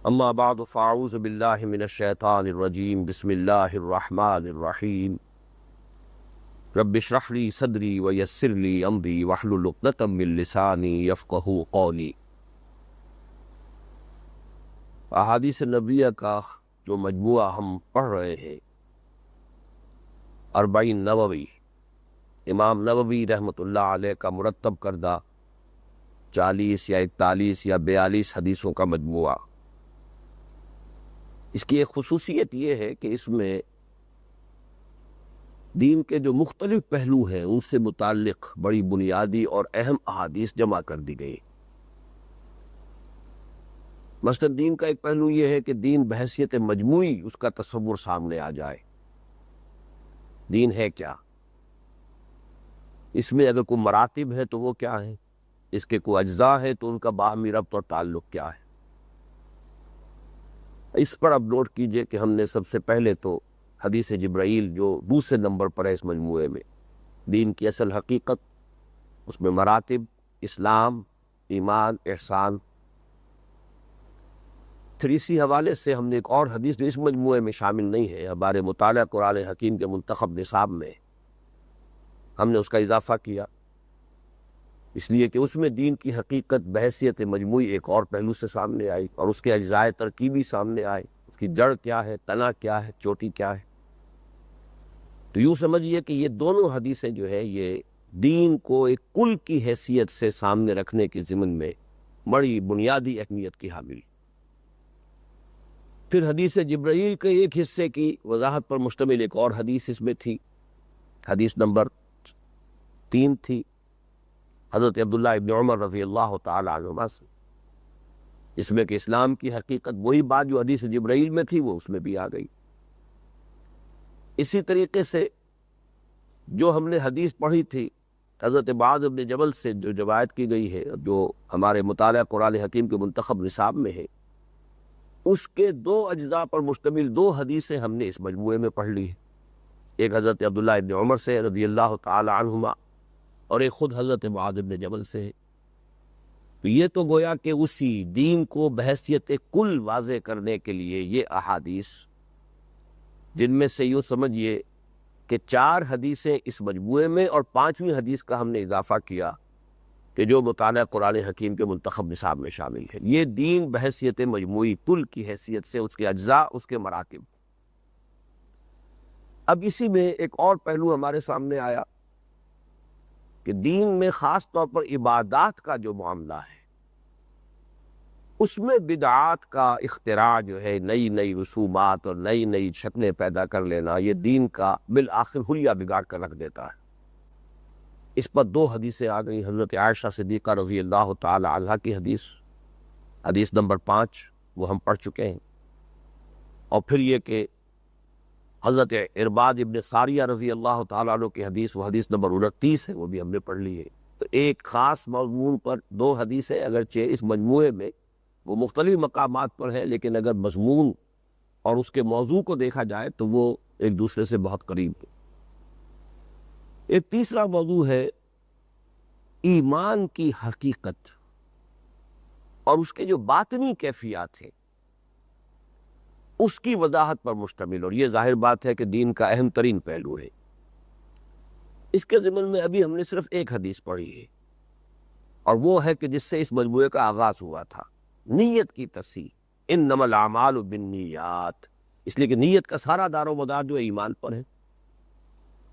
اما بعد فاعوذ باللہ من الشیطان الرجیم بسم اللہ الرحمن الرحیم رب اشرح لی صدری ویسر لی امری واحلل عقدۃ من لسانی یفقہوا قولی۔ احادیث نبویہ کا جو مجموعہ ہم پڑھ رہے ہیں، 40 نووی، امام نووی رحمۃ اللہ علیہ کا مرتب کردہ 40 یا 41 یا 42 حدیثوں کا مجموعہ۔ اس کی ایک خصوصیت یہ ہے کہ اس میں دین کے جو مختلف پہلو ہیں ان سے متعلق بڑی بنیادی اور اہم احادیث جمع کر دی گئی۔ مثلا دین کا ایک پہلو یہ ہے کہ دین بحیثیت مجموعی اس کا تصور سامنے آ جائے۔ دین ہے کیا؟ اس میں اگر کوئی مراتب ہے تو وہ کیا ہے؟ اس کے کوئی اجزاء ہے تو ان کا باہمی ربط اور تعلق کیا ہے؟ اس پر اب نوٹ کیجئے کہ ہم نے سب سے پہلے تو حدیث جبرائیل جو دوسرے نمبر پر ہے اس مجموعے میں، دین کی اصل حقیقت، اس میں مراتب، اسلام، ایمان، احسان، پھر اسی حوالے سے ہم نے ایک اور حدیث جو اس مجموعے میں شامل نہیں ہے، ہمارے مطالعہ قرآن حکیم کے منتخب نصاب میں ہم نے اس کا اضافہ کیا، اس لیے کہ اس میں دین کی حقیقت بحیثیت مجموعی ایک اور پہلو سے سامنے آئی، اور اس کے اجزاء ترکیبی سامنے آئے، اس کی جڑ کیا ہے، تنا کیا ہے، چوٹی کیا ہے۔ تو یوں سمجھیے کہ یہ دونوں حدیثیں جو ہے یہ دین کو ایک کل کی حیثیت سے سامنے رکھنے کے ضمن میں بڑی بنیادی اہمیت کی حامل۔ پھر حدیث جبرائیل کے ایک حصے کی وضاحت پر مشتمل ایک اور حدیث اس میں تھی، حدیث نمبر 3 تھی، حضرت عبداللہ ابن عمر رضی اللہ تعالی عنہما سے، اس میں کہ اسلام کی حقیقت وہی بات جو حدیث جبرائیل میں تھی وہ اس میں بھی آ گئی۔ اسی طریقے سے جو ہم نے حدیث پڑھی تھی حضرت معاذ بن جبل سے جو روایت کی گئی ہے، جو ہمارے مطالعہ قرآن حکیم کے منتخب نصاب میں ہے، اس کے 2 اجزاء پر مشتمل 2 حدیثیں ہم نے اس مجموعے میں پڑھ لی ہیں، ایک حضرت عبداللہ ابن عمر سے رضی اللہ تعالی عنہما اور ایک خود حضرت معاذ بن جبل سے ہے۔ تو یہ تو گویا کہ اسی دین کو بحیثیت کل واضح کرنے کے لیے یہ احادیث، جن میں سے یوں سمجھیے کہ 4 حدیثیں اس مجموعے میں اور 5ویں حدیث کا ہم نے اضافہ کیا کہ جو مطالعہ قرآن حکیم کے منتخب نصاب میں شامل ہے۔ یہ دین بحیثیت مجموعی کل کی حیثیت سے اس کے اجزاء، اس کے مراتب۔ اب اسی میں ایک اور پہلو ہمارے سامنے آیا کہ دین میں خاص طور پر عبادات کا جو معاملہ ہے اس میں بدعات کا اختراع جو ہے، نئی نئی رسومات اور نئی نئی شکلیں پیدا کر لینا، یہ دین کا بالآخر حلیہ بگاڑ کر رکھ دیتا ہے۔ اس پر 2 حدیثیں آ گئی، حضرت عائشہ صدیقہ رضی اللہ تعالی عنہا کی حدیث، حدیث نمبر 5 وہ ہم پڑھ چکے ہیں، اور پھر یہ کہ حضرت ارباد ابن ساریہ رضی اللہ تعالیٰ عنہ کی حدیث، وہ حدیث نمبر 29 ہے، وہ بھی ہم نے پڑھ لی ہے۔ تو ایک خاص موضوع پر 2 حدیثیں، اگرچہ اس مجموعے میں وہ مختلف مقامات پر ہے، لیکن اگر مضمون اور اس کے موضوع کو دیکھا جائے تو وہ ایک دوسرے سے بہت قریب ہے۔ ایک تیسرا موضوع ہے ایمان کی حقیقت اور اس کے جو باطنی کیفیات ہیں اس کی وضاحت پر مشتمل، اور یہ ظاہر بات ہے کہ دین کا اہم ترین پہلو ہے۔ اس کے ضمن میں ابھی ہم نے صرف ایک حدیث پڑھی ہے، اور وہ ہے کہ جس سے اس مجموعے کا آغاز ہوا تھا، نیت کی تصحیح، انما الاعمال بالنیات، اس لیے کہ نیت کا سارا دار و مدار جو ہے ایمان پر ہے۔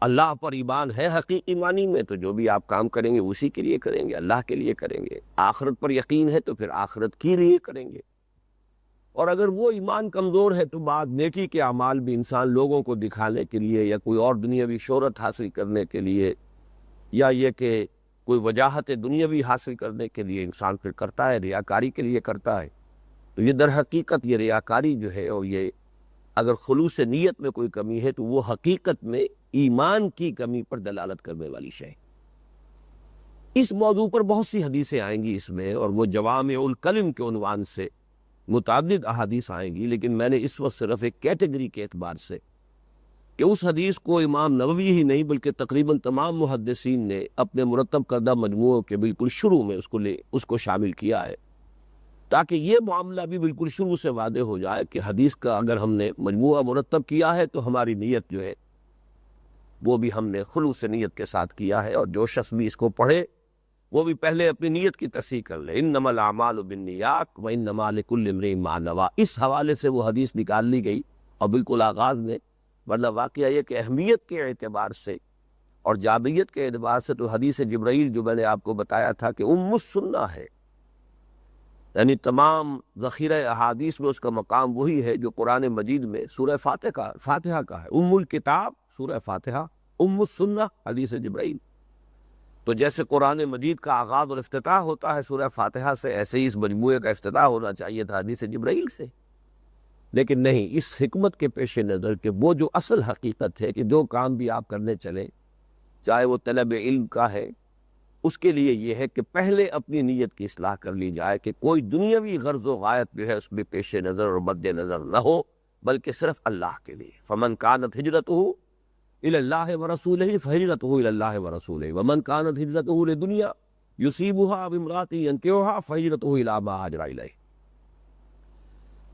اللہ پر ایمان ہے حقیقی معنی میں، تو جو بھی آپ کام کریں گے اسی کے لیے کریں گے، اللہ کے لیے کریں گے۔ آخرت پر یقین ہے تو پھر آخرت کے لیے کریں گے، اور اگر وہ ایمان کمزور ہے تو بعد نیکی کے اعمال بھی انسان لوگوں کو دکھانے کے لیے یا کوئی اور دنیاوی شہرت حاصل کرنے کے لیے یا یہ کہ کوئی وجاہت دنیاوی حاصل کرنے کے لیے انسان پھر کرتا ہے، ریاکاری کے لیے کرتا ہے۔ تو یہ در حقیقت یہ ریاکاری جو ہے، اور یہ اگر خلوص نیت میں کوئی کمی ہے تو وہ حقیقت میں ایمان کی کمی پر دلالت کرنے والی شے۔ اس موضوع پر بہت سی حدیثیں آئیں گی اس میں، اور وہ جوامع الکلم کے عنوان سے متعدد احادیث آئیں گی، لیکن میں نے اس وقت صرف ایک کیٹیگری کے اعتبار سے کہ اس حدیث کو امام نووی ہی نہیں بلکہ تقریباً تمام محدثین نے اپنے مرتب کردہ مجموعوں کے بالکل شروع میں اس کو شامل کیا ہے، تاکہ یہ معاملہ بھی بالکل شروع سے واضح ہو جائے کہ حدیث کا اگر ہم نے مجموعہ مرتب کیا ہے تو ہماری نیت جو ہے وہ بھی ہم نے خلوص نیت کے ساتھ کیا ہے، اور جو شخص بھی اس کو پڑھے وہ بھی پہلے اپنی نیت کی تصحیح کر لے۔ انما الاعمال بالنیات وانما لکل امرئ ما نوی، اس حوالے سے وہ حدیث نکال لی گئی اور بالکل آغاز میں، ورنہ واقعہ یہ کہ اہمیت کے اعتبار سے اور جامعیت کے اعتبار سے تو حدیث جبرائیل جو میں نے آپ کو بتایا تھا کہ السنہ ہے، یعنی تمام ذخیرہ احادیث میں اس کا مقام وہی ہے جو قرآن مجید میں سورہ فاتحہ کا ہے۔ الکتاب سورہ فاتحہ، السنہ حدیث جبرائیل۔ تو جیسے قرآن مجید کا آغاز اور افتتاح ہوتا ہے سورہ فاتحہ سے، ایسے ہی اس مجموعے کا افتتاح ہونا چاہیے تھا حدیث جبرائیل سے، لیکن نہیں، اس حکمت کے پیش نظر کہ وہ جو اصل حقیقت ہے کہ جو کام بھی آپ کرنے چلیں، چاہے وہ طلب علم کا ہے، اس کے لیے یہ ہے کہ پہلے اپنی نیت کی اصلاح کر لی جائے کہ کوئی دنیاوی غرض و غایت جو ہے اس میں پیش نظر اور مد نظر نہ ہو، بلکہ صرف اللہ کے لیے۔ فمن کانت ہجرتہ الی اللہ ورسولہ فہجرتہ الی اللہ ورسولہ ومن کانت ہجرتہ لدنیا یصیبها او امرأۃ ینکحها فہجرتہ الی ما ہاجر الیہ۔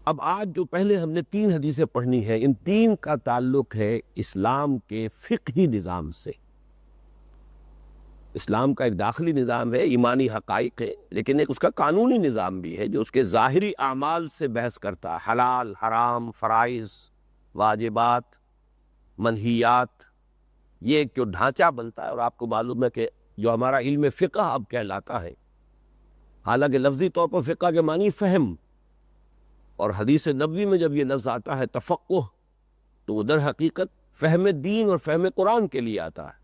اب آج جو پہلے ہم نے 3 حدیثیں پڑھنی ہیں، ان 3 کا تعلق ہے اسلام کے فقہی نظام سے۔ اسلام کا ایک داخلی نظام ہے، ایمانی حقائق ہے، لیکن ایک اس کا قانونی نظام بھی ہے جو اس کے ظاہری اعمال سے بحث کرتا ہے، حلال، حرام، فرائض، واجبات، منہیات، یہ ایک جو ڈھانچہ بنتا ہے۔ اور آپ کو معلوم ہے کہ جو ہمارا علم فقہ اب کہلاتا ہے، حالانکہ لفظی طور پر فقہ کے معنی فہم، اور حدیث نبوی میں جب یہ لفظ آتا ہے تفقہ، تو وہ در حقیقت فہم دین اور فہم قرآن کے لیے آتا ہے۔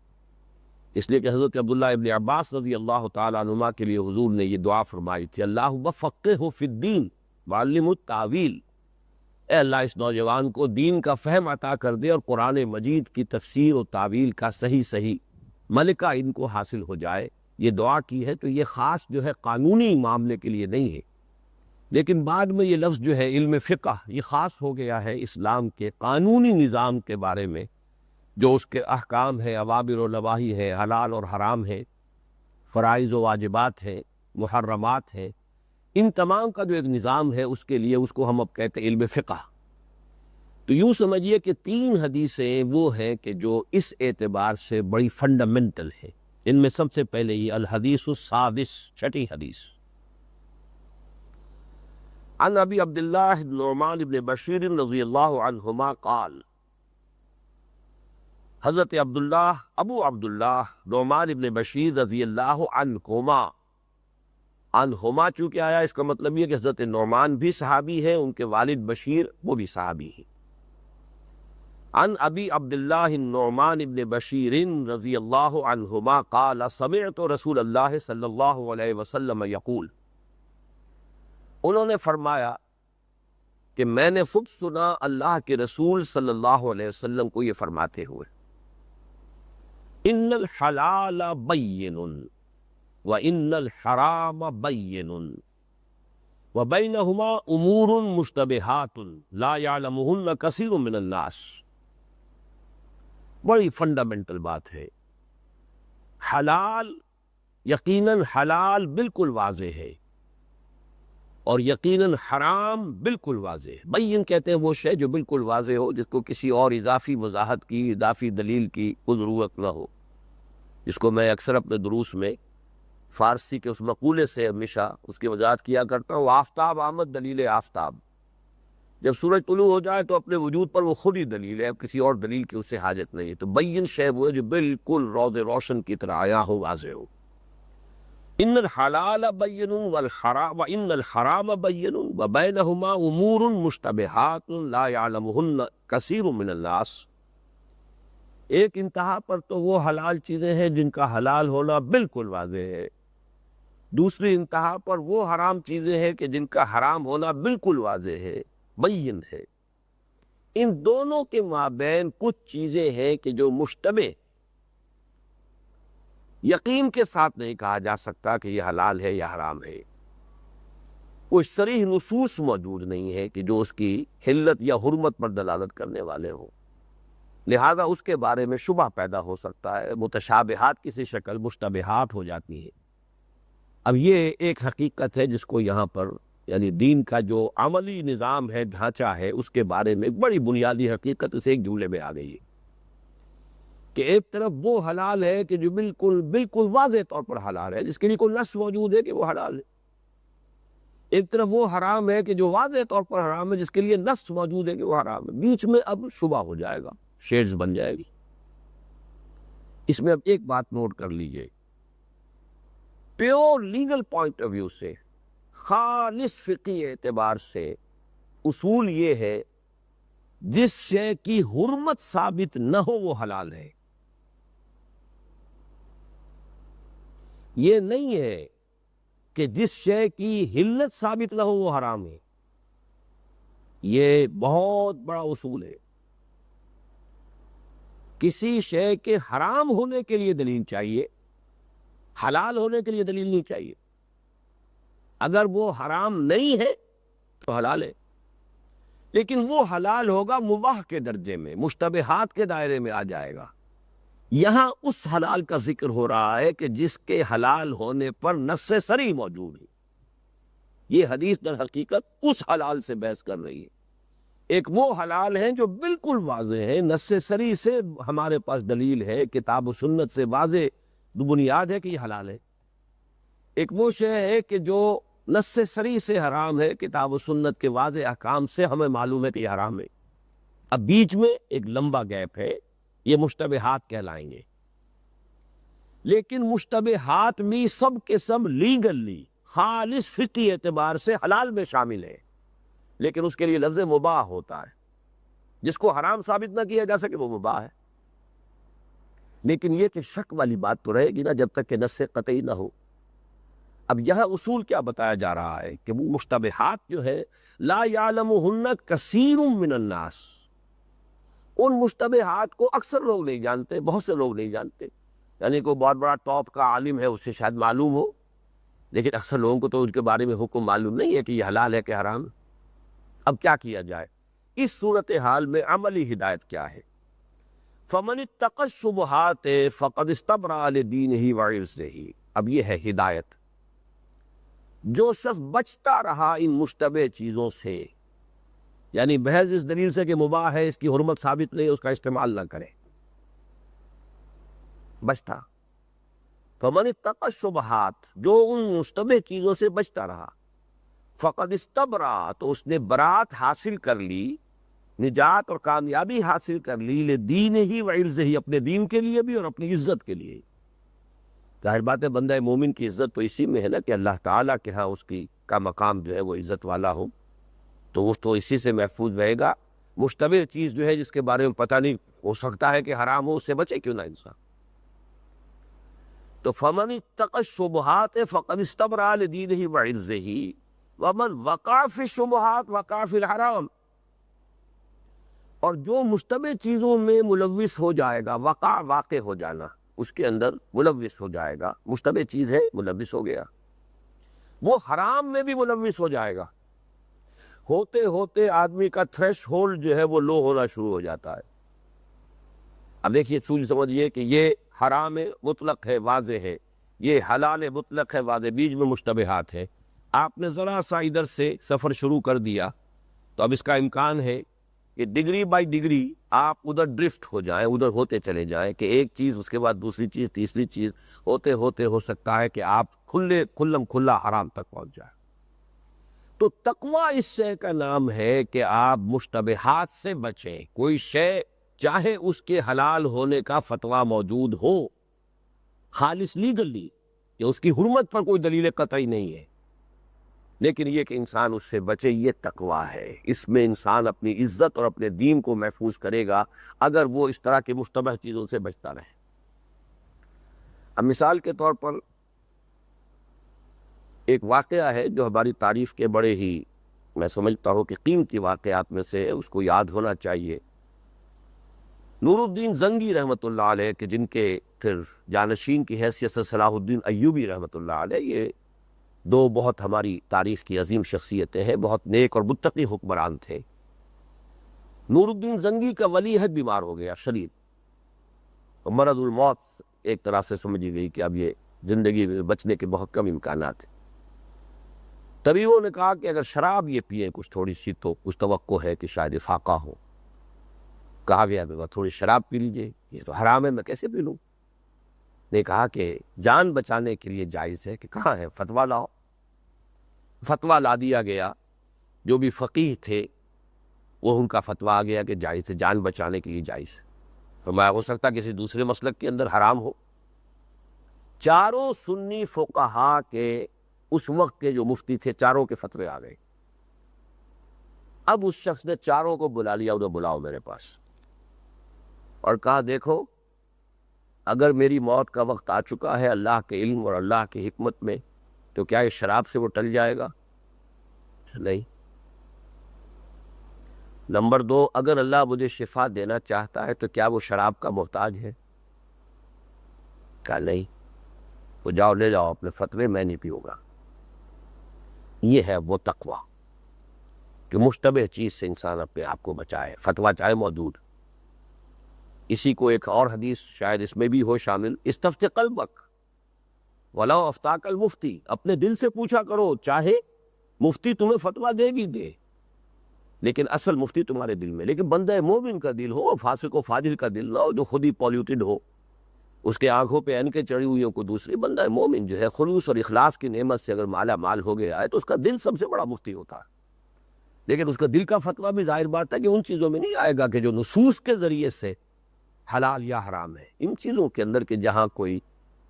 اس لیے کہ حضرت عبداللہ ابن عباس رضی اللہ تعالیٰ عنہما کے لیے حضور نے یہ دعا فرمائی تھی، اللہم فقہہ فی الدین وعلمہ التاویل، اے اللہ اس نوجوان کو دین کا فہم عطا کر دے اور قرآن مجید کی تفسیر و تعویل کا صحیح ملکہ ان کو حاصل ہو جائے۔ یہ دعا کی ہے، تو یہ خاص جو ہے قانونی معاملے کے لیے نہیں ہے، لیکن بعد میں یہ لفظ جو ہے علم فقہ یہ خاص ہو گیا ہے اسلام کے قانونی نظام کے بارے میں، جو اس کے احکام ہیں، اوامر و نواہی ہیں، حلال اور حرام ہیں، فرائض و واجبات ہیں، محرمات ہیں، ان تمام کا جو ایک نظام ہے اس کے لیے اس کو ہم اب کہتے ہیں علم فقہ۔ تو یوں سمجھیے کہ 3 حدیثیں وہ ہیں کہ جو اس اعتبار سے بڑی فنڈامنٹل ہیں۔ ان میں سب سے پہلے یہ الحدیث السادس، 6 حدیث، عن ابی عبداللہ نعمان بن بشیر رضی اللہ عنہما قال، حضرت ابو عبداللہ نعمان بن بشیر رضی اللہ عنہما چونکہ آیا، اس کا مطلب یہ کہ حضرت نعمان بھی صحابی ہیں، ان کے والد بشیر وہ بھی صحابی ہیں۔ عن ابی عبداللہ النعمان بن بشیر رضی اللہ عنہما قال سمعت رسول اللہ صلی اللہ علیہ وسلم یقول، انہوں نے فرمایا کہ میں نے خود سنا اللہ کے رسول صلی اللہ علیہ وسلم کو یہ فرماتے ہوئے، ان الحلال بین وان الحرام بین وبینہما امور مشتبہات لا یعلمہن کثیر من الناس۔ بڑی فنڈامنٹل بات ہے۔ حلال، یقیناً حلال بالکل واضح ہے، اور یقیناً حرام بالکل واضح ہے۔ بین کہتے ہیں وہ شے جو بالکل واضح ہو، جس کو کسی اور اضافی وضاحت کی، اضافی دلیل کی کوئی ضرورت نہ ہو، جس کو میں اکثر اپنے دروس میں فارسی کے اس مقولے سے ہمیشہ اس کی وضاحت کیا کرتا ہوں، آفتاب آمد دلیل آفتاب۔ جب سورج طلوع ہو جائے تو اپنے وجود پر وہ خود ہی دلیل ہے، اب کسی اور دلیل کی اسے حاجت نہیں ہے۔ تو بین شے وہ ہے جو بالکل روز روشن کی طرح آیا ہو، واضح ہو۔ ان الحلال بین والحرام وان الحرام بین وبینہما امور مشتبہات لا یعلمہن کثیر من الناس۔ ایک انتہا پر تو وہ حلال چیزیں ہیں جن کا حلال ہونا بالکل واضح ہے، دوسری انتہا پر وہ حرام چیزیں ہیں کہ جن کا حرام ہونا بالکل واضح ہے، بین ہے۔ ان دونوں کے مابین کچھ چیزیں ہیں کہ جو مشتبہ، یقین کے ساتھ نہیں کہا جا سکتا کہ یہ حلال ہے یا حرام ہے، کوئی صریح نصوص موجود نہیں ہے کہ جو اس کی حلت یا حرمت پر دلالت کرنے والے ہوں، لہذا اس کے بارے میں شبہ پیدا ہو سکتا ہے، متشابہات کسی شکل مشتبہات ہو جاتی ہیں۔ اب یہ ایک حقیقت ہے جس کو یہاں پر یعنی دین کا جو عملی نظام ہے، ڈھانچہ ہے، اس کے بارے میں ایک بڑی بنیادی حقیقت اسے ایک جملے میں آ گئی ہے کہ ایک طرف وہ حلال ہے کہ جو بالکل بالکل واضح طور پر حلال ہے، جس کے لیے کوئی نص موجود ہے کہ وہ حلال ہے۔ ایک طرف وہ حرام ہے کہ جو واضح طور پر حرام ہے، جس کے لیے نص موجود ہے کہ وہ حرام ہے۔ بیچ میں اب شبہ ہو جائے گا، شیڈز بن جائے گی۔ اس میں اب ایک بات نوٹ کر لیجئے، pure legal point of view سے، خالص فقہی اعتبار سے اصول یہ ہے جس شے کی حرمت ثابت نہ ہو وہ حلال ہے۔ یہ نہیں ہے کہ جس شے کی حلت ثابت نہ ہو وہ حرام ہے۔ یہ بہت بڑا اصول ہے۔ کسی شے کے حرام ہونے کے لیے دلیل چاہیے، حلال ہونے کے لیے دلیل نہیں چاہیے۔ اگر وہ حرام نہیں ہے تو حلال ہے، لیکن وہ حلال ہوگا مباح کے درجے میں، مشتبہات کے دائرے میں آ جائے گا۔ یہاں اس حلال کا ذکر ہو رہا ہے کہ جس کے حلال ہونے پر نص صریح موجود ہے۔ یہ حدیث در حقیقت اس حلال سے بحث کر رہی ہے۔ ایک وہ حلال ہیں جو بالکل واضح ہے، نص صریح سے ہمارے پاس دلیل ہے، کتاب و سنت سے واضح بنیاد ہے کہ یہ حلال ہے۔ ایک وہ شے ہے کہ جو نص صریح سے حرام ہے، کتاب و سنت کے واضح احکام سے ہمیں معلوم ہے کہ یہ حرام ہے۔ اب بیچ میں ایک لمبا گیپ ہے، یہ مشتبہات کہلائیں گے۔ لیکن مشتبہات بھی سب کے سب لیگلی، خالص فقہی اعتبار سے حلال میں شامل ہے، لیکن اس کے لیے لفظ مباح ہوتا ہے۔ جس کو حرام ثابت نہ کیا جا سکے وہ مباح ہے۔ لیکن یہ کہ شک والی بات تو رہے گی نا جب تک کہ نص قطعی نہ ہو۔ اب یہاں اصول کیا بتایا جا رہا ہے کہ وہ مشتبہات جو ہے لا یعلمہن کثیر من الناس، ان مشتبہات کو اکثر لوگ نہیں جانتے، بہت سے لوگ نہیں جانتے۔ یعنی کوئی بہت بڑا ٹاپ کا عالم ہے، اس سے شاید معلوم ہو، لیکن اکثر لوگوں کو تو ان کے بارے میں حکم معلوم نہیں ہے کہ یہ حلال ہے کہ حرام۔ اب کیا کیا جائے اس صورتحال میں؟ عملی ہدایت کیا ہے؟ فَمَنِ اتَّقَى الشُّبُهَاتِ فَقَدِ اسْتَبْرَأَ لِدِينِهِ وَعِرْضِهِ۔ اب یہ ہے ہدایت۔ جو شخص بچتا رہا ان مشتبہ چیزوں سے، یعنی بحث اس دلیل سے کہ مباح ہے، اس کی حرمت ثابت نہیں، اس کا استعمال نہ کرے، بچتا۔ فَمَنِ اتَّقَى الشُّبُهَاتِ، جو ان مشتبہ چیزوں سے بچتا رہا، فقد استبرا، تو اس نے برات حاصل کر لی، نجات اور کامیابی حاصل کر لی، لدین ہی وعرض ہی، اپنے دین کے لیے بھی اور اپنی عزت کے لیے۔ ظاہر بات ہے بندہ مومن کی عزت تو اسی میں ہے نا کہ اللہ تعالیٰ کے ہاں اس کی کا مقام جو ہے وہ عزت والا ہو، تو وہ تو اسی سے محفوظ رہے گا۔ مشتبہ چیز جو ہے جس کے بارے میں پتہ نہیں، ہو سکتا ہے کہ حرام ہو، اس سے بچے کیوں نہ انسان۔ تو فمن اتقى الشبهات فقد استبرأ لدینہ وعرضہ ومن وقع فی الشبہات وقع فی الحرام، اور جو مشتبہ چیزوں میں ملوث ہو جائے گا، واقع ہو جانا، اس کے اندر ملوث ہو جائے گا، مشتبہ چیز ہے ملوث ہو گیا، وہ حرام میں بھی ملوث ہو جائے گا۔ ہوتے ہوتے آدمی کا تھریش ہولڈ جو ہے وہ لو ہونا شروع ہو جاتا ہے۔ اب دیکھیے سمجھیے کہ یہ حرام مطلق ہے، واضح ہے، یہ حلال مطلق ہے، واضح، بیچ میں مشتبہات ہے۔ آپ نے ذرا سا ادھر سے سفر شروع کر دیا تو اب اس کا امکان ہے کہ ڈگری بائی ڈگری آپ ادھر ڈرفٹ ہو جائیں، ادھر ہوتے چلے جائیں کہ ایک چیز اس کے بعد دوسری چیز، تیسری چیز، ہوتے ہوتے ہو سکتا ہے کہ آپ کھلا حرام تک پہنچ جائیں۔ تو تقوی اس شے کا نام ہے کہ آپ مشتبہات سے بچیں۔ کوئی شے چاہے اس کے حلال ہونے کا فتویٰ موجود ہو، خالص لیگلی، کہ اس کی حرمت پر کوئی دلیل قطعی نہیں ہے، لیکن یہ کہ انسان اس سے بچے، یہ تقویٰ ہے۔ اس میں انسان اپنی عزت اور اپنے دین کو محفوظ کرے گا اگر وہ اس طرح کی مشتبہ چیزوں سے بچتا رہے۔ اب مثال کے طور پر ایک واقعہ ہے جو ہماری تاریخ کے بڑے ہی، میں سمجھتا ہوں کہ قیمتی واقعات میں سے ہے، اس کو یاد ہونا چاہیے۔ نور الدین زنگی رحمۃ اللہ علیہ کہ جن کے پھر جانشین کی حیثیت سے صلاح الدین ایوبی رحمۃ اللہ علیہ، یہ دو بہت ہماری تاریخ کی عظیم شخصیتیں ہیں، بہت نیک اور متقی حکمران تھے۔ نور الدین زنگی کا ولی عہد بیمار ہو گیا شدید، مرض الموت ایک طرح سے سمجھی گئی کہ اب یہ زندگی میں بچنے کے بہت کم امکانات ہیں۔ تبھی انہوں نے کہا کہ اگر شراب یہ پیے کچھ تھوڑی سی تو کچھ توقع ہے کہ شاید افاقہ ہو. کہا گیا کہ تھوڑی شراب پی لیجئے، یہ تو حرام ہے، میں کیسے پی لوں؟ نے کہا کہ جان بچانے کے لیے جائز ہے. کہ کہاں ہے؟ فتویٰ لاؤ. فتویٰ لا دیا گیا. جو بھی فقیہ تھے وہ ان کا فتویٰ آ گیا کہ جائز ہے، جان بچانے کے لیے جائز ہے. فرمایا ہو سکتا کسی دوسرے مسلک کے اندر حرام ہو. چاروں سنی فقہا کے اس وقت کے جو مفتی تھے چاروں کے فتوے آ گئے. اب اس شخص نے چاروں کو بلا لیا، انہیں بلاؤ میرے پاس، اور کہا دیکھو اگر میری موت کا وقت آ چکا ہے اللہ کے علم اور اللہ کی حکمت میں، تو کیا اس شراب سے وہ ٹل جائے گا؟ نہیں. نمبر 2، اگر اللہ مجھے شفا دینا چاہتا ہے تو کیا وہ شراب کا محتاج ہے؟ کہا نہیں. وہ جاؤ لے جاؤ اپنے فتوے، میں نہیں پیوں گا. یہ ہے وہ تقوی کہ مشتبہ چیز سے انسان اپنے آپ کو بچائے، فتویٰ چاہے موجود. اسی کو ایک اور حدیث شاید اس میں بھی ہو شامل، استفت قلبک ولو افتاک المفتی، اپنے دل سے پوچھا کرو، چاہے مفتی تمہیں فتویٰ دے بھی دے لیکن اصل مفتی تمہارے دل میں. لیکن بندہ مومن کا دل ہو، فاسق و فاجر کا دل نہ ہو جو خود ہی پولیوٹڈ ہو، اس کے آنکھوں پہ اینکیں چڑھی ہوئی ہو. کوئی دوسری بندہ مومن جو ہے خلوص اور اخلاص کی نعمت سے اگر مالا مال ہو گیا ہے تو اس کا دل سب سے بڑا مفتی ہوتا ہے. لیکن اس کا دل کا فتویٰ بھی ظاہر بات ہے کہ ان چیزوں میں نہیں آئے گا کہ جو نصوص کے ذریعے سے حلال یا حرام ہے. ان چیزوں کے اندر کہ جہاں کوئی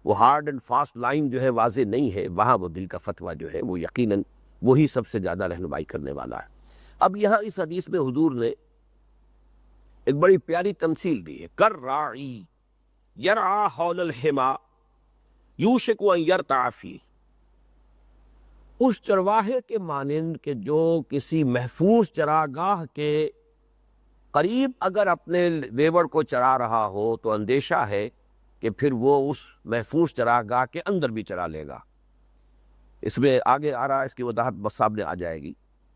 وہ ہارڈ اینڈ فاسٹ لائن جو ہے واضح نہیں ہے، وہاں وہ دل کا فتویٰ جو ہے وہ یقیناً وہی سب سے زیادہ رہنمائی کرنے والا ہے. اب یہاں اس حدیث میں حضور نے ایک بڑی پیاری تمثیل دی ہے. کر راعی یرعی حول الحما یوشک ان یرتع فیہ، اس چرواہے کے مانند کہ جو کسی محفوظ چراگاہ کے قریب اگر اپنے لیور کو چرا رہا ہو تو اندیشہ ہے کہ پھر وہ اس محفوظ چراگاہ کے اندر بھی چرا لے گا. اس میں آگے آ رہا ہے، اس کی وضاحت بس سامنے آ جائے گی.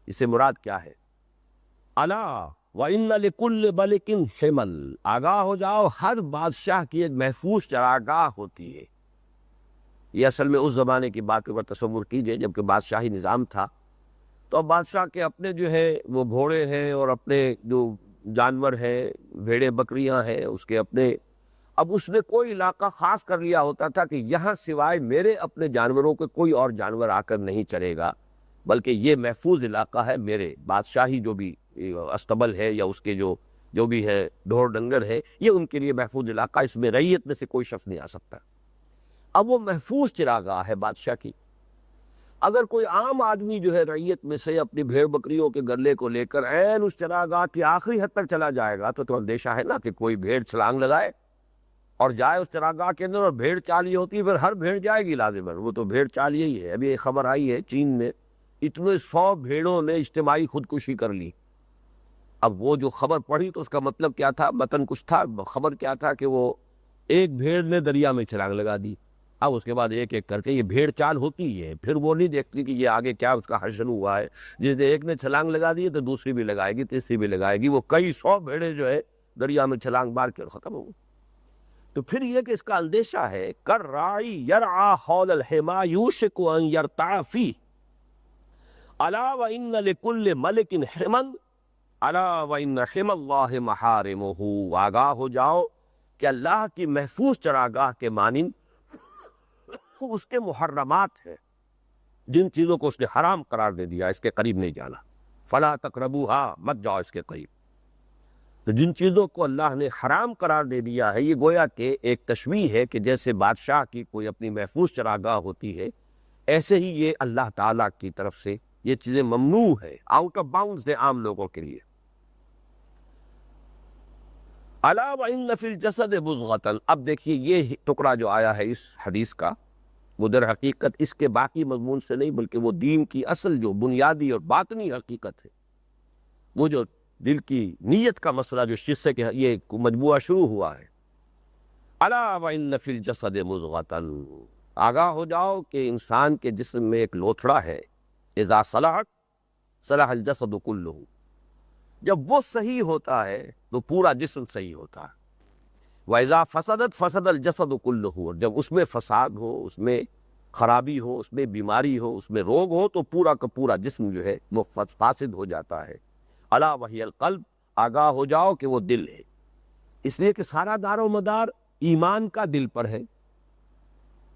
اس سے مراد کیا ہے؟ الا وان لکل ملک حمل، آگاہ ہو جاؤ ہر بادشاہ کی ایک محفوظ چراگاہ ہوتی ہے. یہ اصل میں اس زمانے کی بات پر تصور کیجئے جب کہ بادشاہی نظام تھا، تو اب بادشاہ کے اپنے جو ہے وہ گھوڑے ہیں اور اپنے جو جانور ہیں، بھیڑیں بکریاں ہیں، اس کے اپنے. اب اس نے کوئی علاقہ خاص کر لیا ہوتا تھا کہ یہاں سوائے میرے اپنے جانوروں کے کوئی اور جانور آ کر نہیں چرے گا، بلکہ یہ محفوظ علاقہ ہے میرے بادشاہی جو بھی استبل ہے یا اس کے جو بھی ہے ڈھور ڈنگر ہے، یہ ان کے لیے محفوظ علاقہ، اس میں رعیت میں سے کوئی شخص نہیں آ سکتا. اب وہ محفوظ چراگاہ ہے بادشاہ کی. اگر کوئی عام آدمی جو ہے رعیت میں سے اپنی بھیڑ بکریوں کے گلے کو لے کر عین اس چراگاہ کی آخری حد تک چلا جائے گا تو اندیشہ ہے نا کہ کوئی بھیڑ چھلانگ لگائے اور جائے اس چراگاہ کے اندر، اور بھیڑ چالیے ہوتی ہے، پھر ہر بھیڑ جائے گی لازماً، وہ تو بھیڑ چالیے ہی ہے. ابھی ایک خبر آئی ہے چین میں اتنے 100 بھیڑوں نے اجتماعی خودکشی کر لی. اب وہ جو خبر پڑھی تو اس کا مطلب کیا تھا؟ متن کچھ تھا، خبر کیا تھا کہ وہ ایک بھیڑ نے دریا میں چھلانگ لگا دی. اب اس کے بعد ایک ایک کر کے، یہ بھیڑ چال ہوتی ہے، پھر وہ نہیں دیکھتی کہ یہ آگے کیا اس کا حشر ہوا ہے. جیسے ایک نے چھلانگ لگا دی تو دوسری بھی لگائے گی، تیسری بھی لگائے گی، وہ کئی 100 بھیڑیں جو ہے دریا میں چھلانگ مار کے ختم ہو گئی. تو پھر یہ کہ اس کا اندیشہ ہے کر راعی یرعی حول الحما یوشک ان یرتع فیہ الا وان لکل ملک حما الا وان حمی اللہ محارمہ، آگاہ ہو جاؤ کہ اللہ کی محفوظ چراگاہ کے مانند اس کے محرمات ہیں، جن چیزوں کو اس نے حرام قرار دے دیا اس کے قریب نہیں جانا. فلا تقربوها، مت جاؤ اس کے قریب. تو جن چیزوں کو اللہ نے حرام قرار دے دیا ہے، یہ گویا کہ ایک تشبیہ ہے کہ جیسے بادشاہ کی کوئی اپنی محفوظ چراگاہ ہوتی ہے، ایسے ہی یہ اللہ تعالیٰ کی طرف سے یہ چیزیں ممنوع ہے، آؤٹ آف باؤنڈز ہے عام لوگوں کے لیے. الا وان فی الجسد مضغۃ، اب دیکھیے یہ ٹکڑا جو آیا ہے اس حدیث کا، وہ در حقیقت اس کے باقی مضمون سے نہیں بلکہ وہ دین کی اصل جو بنیادی اور باطنی حقیقت ہے، وہ جو دل کی نیت کا مسئلہ جو جس سے کہ یہ مجموعہ شروع ہوا ہے. الا وان فی الجسد مضغۃ، آگاہ ہو جاؤ کہ انسان کے جسم میں ایک لوتھڑا ہے، اذا صلحت صلح الجسد کلہ، جب وہ صحیح ہوتا ہے تو پورا جسم صحیح ہوتا ہے. وَإِذَا فَسَدَتْ فَسَدَ الْجَسَدُ كُلُّهُ، اور جب اس میں فساد ہو، اس میں خرابی ہو، اس میں بیماری ہو، اس میں روگ ہو، تو پورا کا پورا جسم جو ہے وہ فاسد ہو جاتا ہے۔ الا وہی القلب، آگاہ ہو جاؤ کہ وہ دل ہے۔ اس لیے کہ سارا دار و مدار ایمان کا دل پر ہے،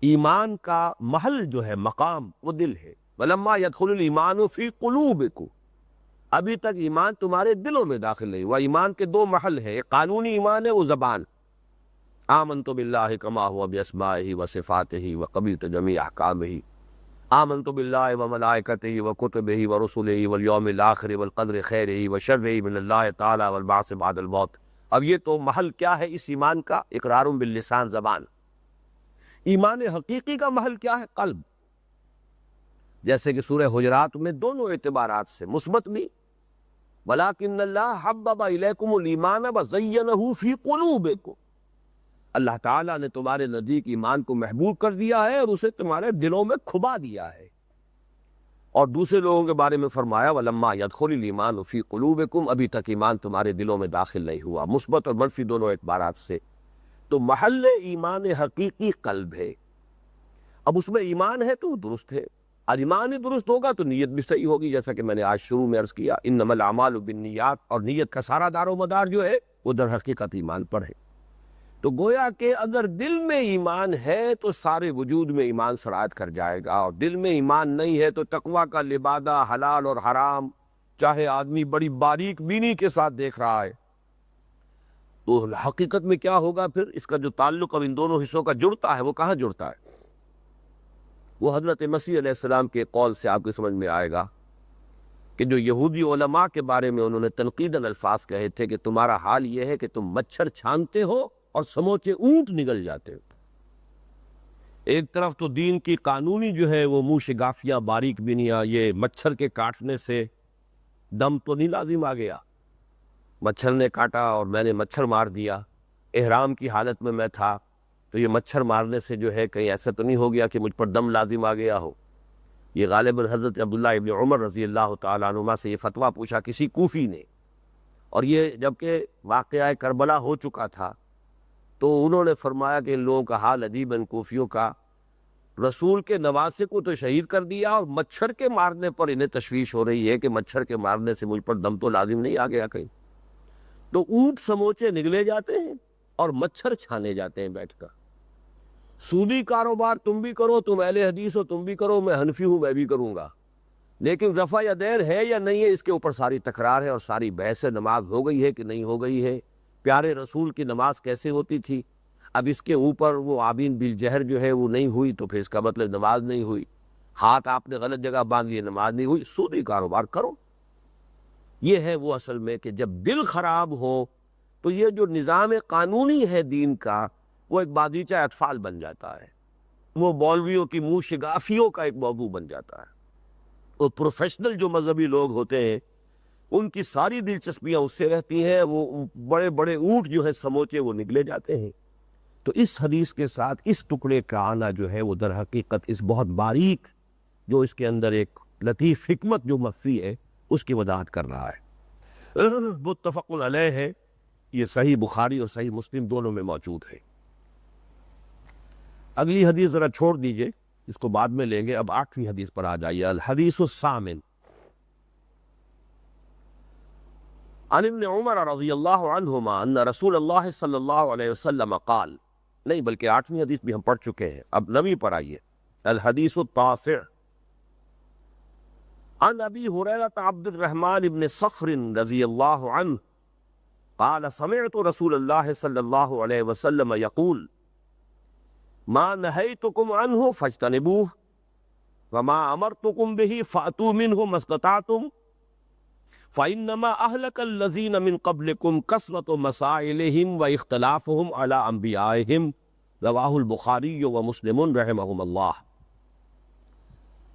ایمان کا محل جو ہے، مقام، وہ دل ہے۔ وَلَمَّا يَدْخُلُ الْإِيمَانُ فِي قُلُوبِكُمْ، ابھی تک ایمان تمہارے دلوں میں داخل نہیں ہوا۔ ایمان کے دو محل ہیں، ایک قانونی ایمان ہے، وہ زبان، آمنت باللہ کما ہوا باسمائہ وصفاتہ وقبلت جمیع احکامہ، آمنت باللہ وملائکتہ وکتبہ ورسلہ والیوم الآخر والقدر خیرہ وشرہ من اللہ تعالی والبعث بعد الموت۔ اب یہ تو محل کیا ہے اس ایمان کا؟ اقرار باللسان، زبان۔ ایمان حقیقی کا محل کیا ہے؟ قلب۔ جیسے کہ سورہ حجرات میں دونوں اعتبارات سے مثبت بھی، وَلَٰكِنَّ اللَّهَ حَبَّبَ إِلَيْكُمُ الْإِيمَانَ وَزَيَّنَهُ فِي قُلُوبِكُمْ، اللہ تعالیٰ نے تمہارے نزدیک ایمان کو محبوب کر دیا ہے اور اسے تمہارے دلوں میں کھبا دیا ہے۔ اور دوسرے لوگوں کے بارے میں فرمایا وَلَمَّا يَدْخُلِ الْإِيمَانُ فِي قُلُوبِكُمْ، ابھی تک ایمان تمہارے دلوں میں داخل نہیں ہوا، مثبت اور منفی دونوں اعتبارات سے۔ تو محل ایمان حقیقی قلب ہے۔ اب اس میں ایمان ہے تو وہ درست ہے، اور ایمان ہی درست ہوگا تو نیت بھی صحیح ہوگی، جیسا کہ میں نے آج شروع میں عرض کیا انما الاعمال بالنیات، اور نیت کا سارا دار و مدار جو ہے وہ در حقیقت ایمان پر ہے۔ تو گویا کہ اگر دل میں ایمان ہے تو سارے وجود میں ایمان سرایت کر جائے گا، اور دل میں ایمان نہیں ہے تو تقویٰ کا لبادہ، حلال اور حرام، چاہے آدمی بڑی باریک بینی کے ساتھ دیکھ رہا ہے، تو حقیقت میں کیا ہوگا پھر؟ اس کا جو تعلق اب ان دونوں حصوں کا جڑتا ہے، وہ کہاں جڑتا ہے؟ وہ حضرت مسیح علیہ السلام کے قول سے آپ کو سمجھ میں آئے گا کہ جو یہودی علماء کے بارے میں انہوں نے تنقیداً الفاظ کہے تھے کہ تمہارا حال یہ ہے کہ تم مچھر چھانتے ہو اور سموچے اونٹ نگل جاتے ہو۔ ایک طرف تو دین کی قانونی جو ہے وہ منہ شگافیاں، باریک بینیاں، یہ مچھر کے کاٹنے سے دم تو نہیں لازم آ گیا، مچھر نے کاٹا اور میں نے مچھر مار دیا، احرام کی حالت میں میں تھا تو یہ مچھر مارنے سے جو ہے کہیں ایسا تو نہیں ہو گیا کہ مجھ پر دم لازم آ گیا ہو۔ یہ غالباً حضرت عبداللہ ابن عمر رضی اللہ تعالیٰ عنہما سے یہ فتویٰ پوچھا کسی کوفی نے، اور یہ جبکہ واقعہ کربلا ہو چکا تھا، تو انہوں نے فرمایا کہ ان لوگوں کا حال عجیب، ان کوفیوں کا، رسول کے نواسے کو تو شہید کر دیا اور مچھر کے مارنے پر انہیں تشویش ہو رہی ہے کہ مچھر کے مارنے سے مجھ پر دم تو لازم نہیں آ گیا کہیں۔ تو اونٹ سموچے نگلے جاتے ہیں اور مچھر چھانے جاتے ہیں بیٹھ کر۔ سودی کاروبار تم بھی کرو، تم اہل حدیث ہو تم بھی کرو، میں حنفی ہوں میں بھی کروں گا، لیکن رفع یدین ہے یا نہیں ہے اس کے اوپر ساری تکرار ہے اور ساری بحث ہے۔ نماز ہو گئی ہے کہ نہیں ہو گئی ہے، پیارے رسول کی نماز کیسے ہوتی تھی، اب اس کے اوپر وہ آمین بالجہر جو ہے وہ نہیں ہوئی تو پھر اس کا مطلب نماز نہیں ہوئی، ہاتھ آپ نے غلط جگہ باندھ لیے نماز نہیں ہوئی۔ سودی کاروبار کرو، یہ ہے وہ اصل میں کہ جب دل خراب ہو تو یہ جو نظام قانونی ہے دین کا وہ ایک باغیچہ اطفال بن جاتا ہے، وہ مولویوں کی منہ شگافیوں کا ایک موضوع بن جاتا ہے۔ اور پروفیشنل جو مذہبی لوگ ہوتے ہیں ان کی ساری دلچسپیاں اس سے رہتی ہیں، وہ بڑے بڑے اونٹ جو ہیں سموچے وہ نگلے جاتے ہیں۔ تو اس حدیث کے ساتھ اس ٹکڑے کا آنا جو ہے وہ در حقیقت اس بہت باریک جو اس کے اندر ایک لطیف حکمت جو مخفی ہے اس کی وضاحت کر رہا ہے۔ متفق علیہ ہے، یہ صحیح بخاری اور صحیح مسلم دونوں میں موجود ہے۔ اگلی حدیث ذرا چھوڑ دیجئے، اس کو بعد میں لیں گے، اب 8ویں حدیث پر آ جائیے۔ الحدیث الثامن عن ابن عمر رضی اللہ عنہما ان رسول اللہ صلی اللہ علیہ وسلم قال، نہیں بلکہ 8ویں حدیث بھی ہم پڑھ چکے ہیں، اب 9ویں پر آئیے۔ الحدیث التاسع عن ابی ہریرہ عبد الرحمن بن صخر رضی اللہ عنہ قال سمعت رسول اللہ صلی اللہ علیہ وسلم یقول ما نہیتکم عنہ فاجتنبوہ وما امرتکم بہ فأتوا منہ ما استطعتم فإنما أهلك الذين من قبلكم كثرة مسائلهم واختلافهم على أنبيائهم رواه البخاری ومسلم رحمهم اللہ۔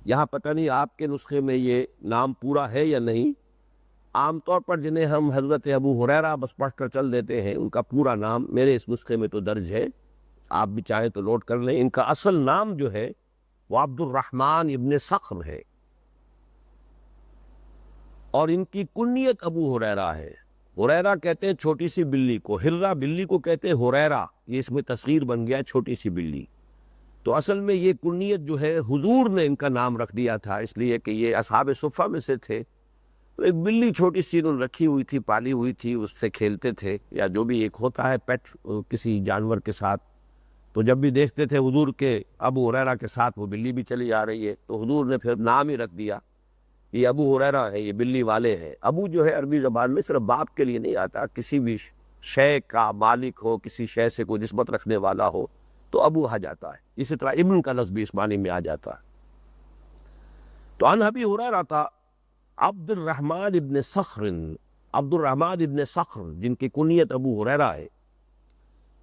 یہاں پتہ نہیں آپ کے نسخے میں یہ نام پورا ہے یا نہیں، عام طور پر جنہیں ہم حضرت ابو ہریرہ بس پڑھ کر چل دیتے ہیں ان کا پورا نام میرے اس نسخے میں تو درج ہے، آپ بھی چاہیں تو نوٹ کر لیں۔ ان کا اصل نام جو ہے وہ عبد الرحمن ابن صخر ہے، اور ان کی کنیت ابو ہریرہ ہے۔ ہریرہ کہتے ہیں چھوٹی سی بلی کو، ہرہ بلی کو کہتے ہیں ہریرہ، یہ اس میں تصغیر بن گیا چھوٹی سی بلی۔ تو اصل میں یہ کنیت جو ہے حضور نے ان کا نام رکھ دیا تھا، اس لیے کہ یہ اصحاب صفہ میں سے تھے۔ تو ایک بلی چھوٹی سی انہوں نے رکھی ہوئی تھی، پالی ہوئی تھی، اس سے کھیلتے تھے، یا جو بھی ایک ہوتا ہے پیٹ کسی جانور کے ساتھ۔ تو جب بھی دیکھتے تھے حضور کے ابو ہریرہ کے ساتھ وہ بلی بھی چلی آ رہی ہے، تو حضور نے پھر نام ہی رکھ دیا، یہ ابو ہریرہ ہے، یہ بلی والے ہیں۔ ابو جو ہے عربی زبان میں صرف باپ کے لیے نہیں آتا، کسی بھی شے کا مالک ہو، کسی شے سے کوئی نسبت رکھنے والا ہو تو ابو آ جاتا ہے۔ اسی طرح ابن کا لفظ بھی اس معنی میں آ جاتا ہے۔ تو عن ابی ہریرہ عبد الرحمن ابن صخر جن کی کنیت ابو ہریرہ ہے،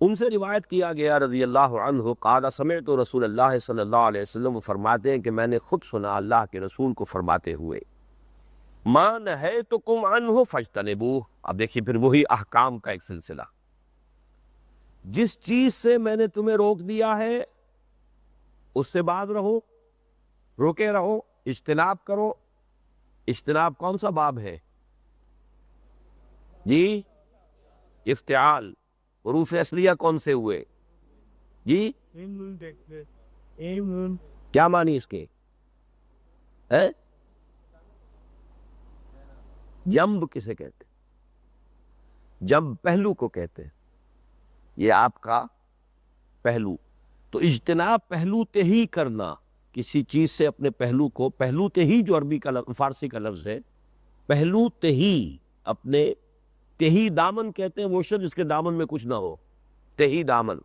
ان سے روایت کیا گیا رضی اللہ عنہ، قال سمعت رسول اللہ صلی اللہ علیہ وسلم، وہ فرماتے ہیں کہ میں نے خود سنا اللہ کے رسول کو فرماتے ہوئے، ما نہیتکم عنہ فاجتنبوہ۔ اب دیکھیے پھر وہی احکام کا ایک سلسلہ، جس چیز سے میں نے تمہیں روک دیا ہے اس سے باز رہو، روکے رہو، اجتناب کرو۔ اجتناب کون سا باب ہے جی؟ افتعال۔ حروف اصلیہ کون سے ہوئے جی؟ کیا معنی اس کے؟ جنب کسے کہتے ہیں؟ جنب پہلو کو کہتے ہیں، یہ آپ کا پہلو۔ تو اجتناب پہلو تہی کرنا، کسی چیز سے اپنے پہلو کو، پہلو تہی جو عربی کا فارسی کا لفظ ہے، پہلو تہی، اپنے تہی دامن کہتے ہیں وہ شخص جس کے دامن میں کچھ نہ ہو، تہی دامن۔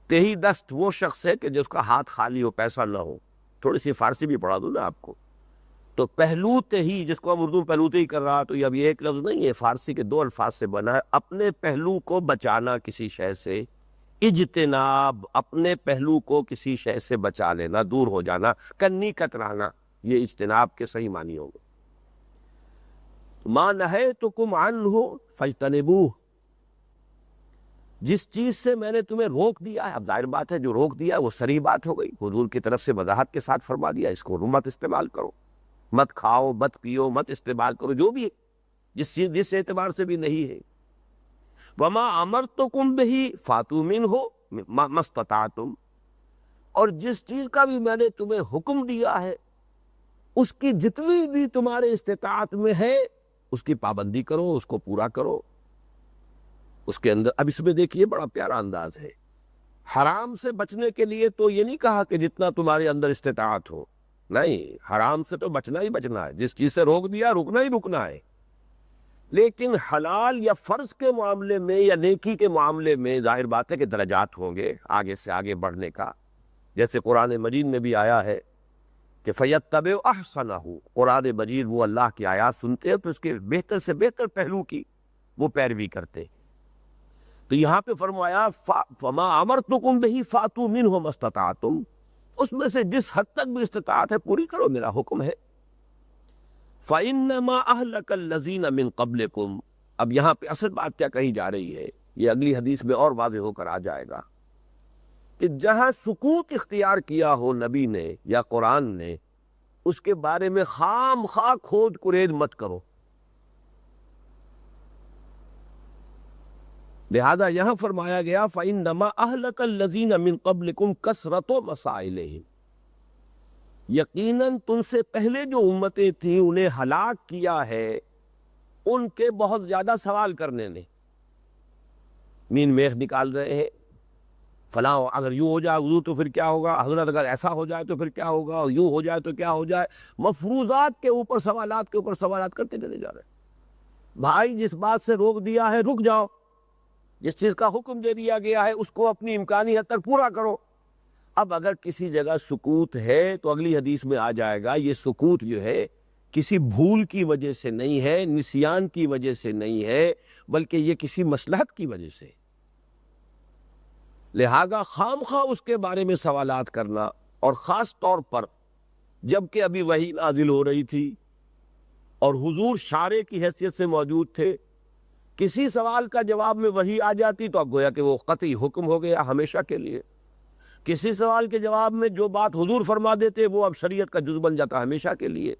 تہی دست وہ شخص ہے کہ جس کا ہاتھ خالی ہو، پیسہ نہ ہو۔ تھوڑی سی فارسی بھی پڑھا دوں نا آپ کو۔ تو پہلو تہی، جس کو ہم اردو پہلو تہی کر رہا، تو یہ اب یہ ایک لفظ نہیں ہے، فارسی کے 2 الفاظ سے بنا ہے۔ اپنے پہلو کو بچانا کسی شے سے، اجتناب، اپنے پہلو کو کسی شے سے بچا لینا، دور ہو جانا، کنی کترانا، یہ اجتناب کے صحیح معنی ہوں گے۔ ما نہیتکم عنہ فاجتنبوہ، جس چیز سے میں نے تمہیں روک دیا ہے۔ اب ظاہر بات ہے جو روک دیا ہے وہ صریح بات ہو گئی، حضور کی طرف سے وضاحت کے ساتھ فرما دیا، اس کو مت استعمال کرو، مت کھاؤ، مت پیو، مت استعمال کرو، جو بھی جس اعتبار سے بھی نہیں ہے۔ وما امرتکم بہ فاتوا منہ ما استطعتم، اور جس چیز کا بھی میں نے تمہیں حکم دیا ہے اس کی جتنی بھی تمہارے استطاعت میں ہے اس کی پابندی کرو، اس کو پورا کرو۔ اس کے اندر اب اس میں دیکھیے بڑا پیارا انداز ہے، حرام سے بچنے کے لیے تو یہ نہیں کہا کہ جتنا تمہارے اندر استطاعت ہو، نہیں، حرام سے تو بچنا ہی بچنا ہے، جس چیز سے روک دیا رکنا ہی رکنا ہے۔ لیکن حلال یا فرض کے معاملے میں یا نیکی کے معاملے میں ظاہر بات ہے کہ درجات ہوں گے آگے سے آگے بڑھنے کا، جیسے قرآن مجید میں بھی آیا ہے کہ فَيَتَّبِعُ أَحْسَنَهُ، قرآن مجید وہ اللہ کی آیات سنتے ہیں تو اس کے بہتر سے بہتر پہلو کی وہ پیروی کرتے۔ تو یہاں پہ فرمایا فَمَا أَمَرْتُكُمْ بِهِ فَأْتُوا مِنْهُ مَا اسْتَطَعْتُمْ، اس میں سے جس حد تک بھی استطاعت ہے پوری کرو، میرا حکم ہے۔ فَإِنَّمَا أَهْلَكَ الَّذِينَ مِن قَبْلِكُمْ، اب یہاں پہ اصل بات کیا کہی جا رہی ہے یہ اگلی حدیث میں اور واضح ہو کر آ جائے گا، کہ جہاں سکوت اختیار کیا ہو نبی نے یا قرآن نے، اس کے بارے میں خام خواہ کھود کرید مت کرو۔ لہذا یہاں فرمایا گیا فَإِنَّمَا أَهْلَكَ الَّذِينَ مِن قَبْلِكُمْ كَثْرَةُ مَسَائِلِهِمْ، یقیناً تم سے پہلے جو امتیں تھیں انہیں ہلاک کیا ہے ان کے بہت زیادہ سوال کرنے نے۔ مین میخ نکال رہے ہیں، فلاں اگر یوں ہو جائے حضور تو پھر کیا ہوگا، حضرت اگر ایسا ہو جائے تو پھر کیا ہوگا، اور یوں ہو جائے تو کیا ہو جائے، مفروضات کے اوپر سوالات کے اوپر سوالات کرتے چلے جا رہے ہیں۔ بھائی جس بات سے روک دیا ہے رک جاؤ، جس چیز کا حکم دے دیا گیا ہے اس کو اپنی امکانی حد تک پورا کرو۔ اب اگر کسی جگہ سکوت ہے تو اگلی حدیث میں آ جائے گا یہ سکوت جو ہے کسی بھول کی وجہ سے نہیں ہے، نسیان کی وجہ سے نہیں ہے، بلکہ یہ کسی مصلحت کی وجہ سے۔ لہذا خام خواہ اس کے بارے میں سوالات کرنا، اور خاص طور پر جب کہ ابھی وحی نازل ہو رہی تھی اور حضور شارع کی حیثیت سے موجود تھے، کسی سوال کا جواب میں وحی آ جاتی تو اب گویا کہ وہ قطعی حکم ہو گیا ہمیشہ کے لیے۔ کسی سوال کے جواب میں جو بات حضور فرما دیتے وہ اب شریعت کا جز بن جاتا ہمیشہ کے لیے۔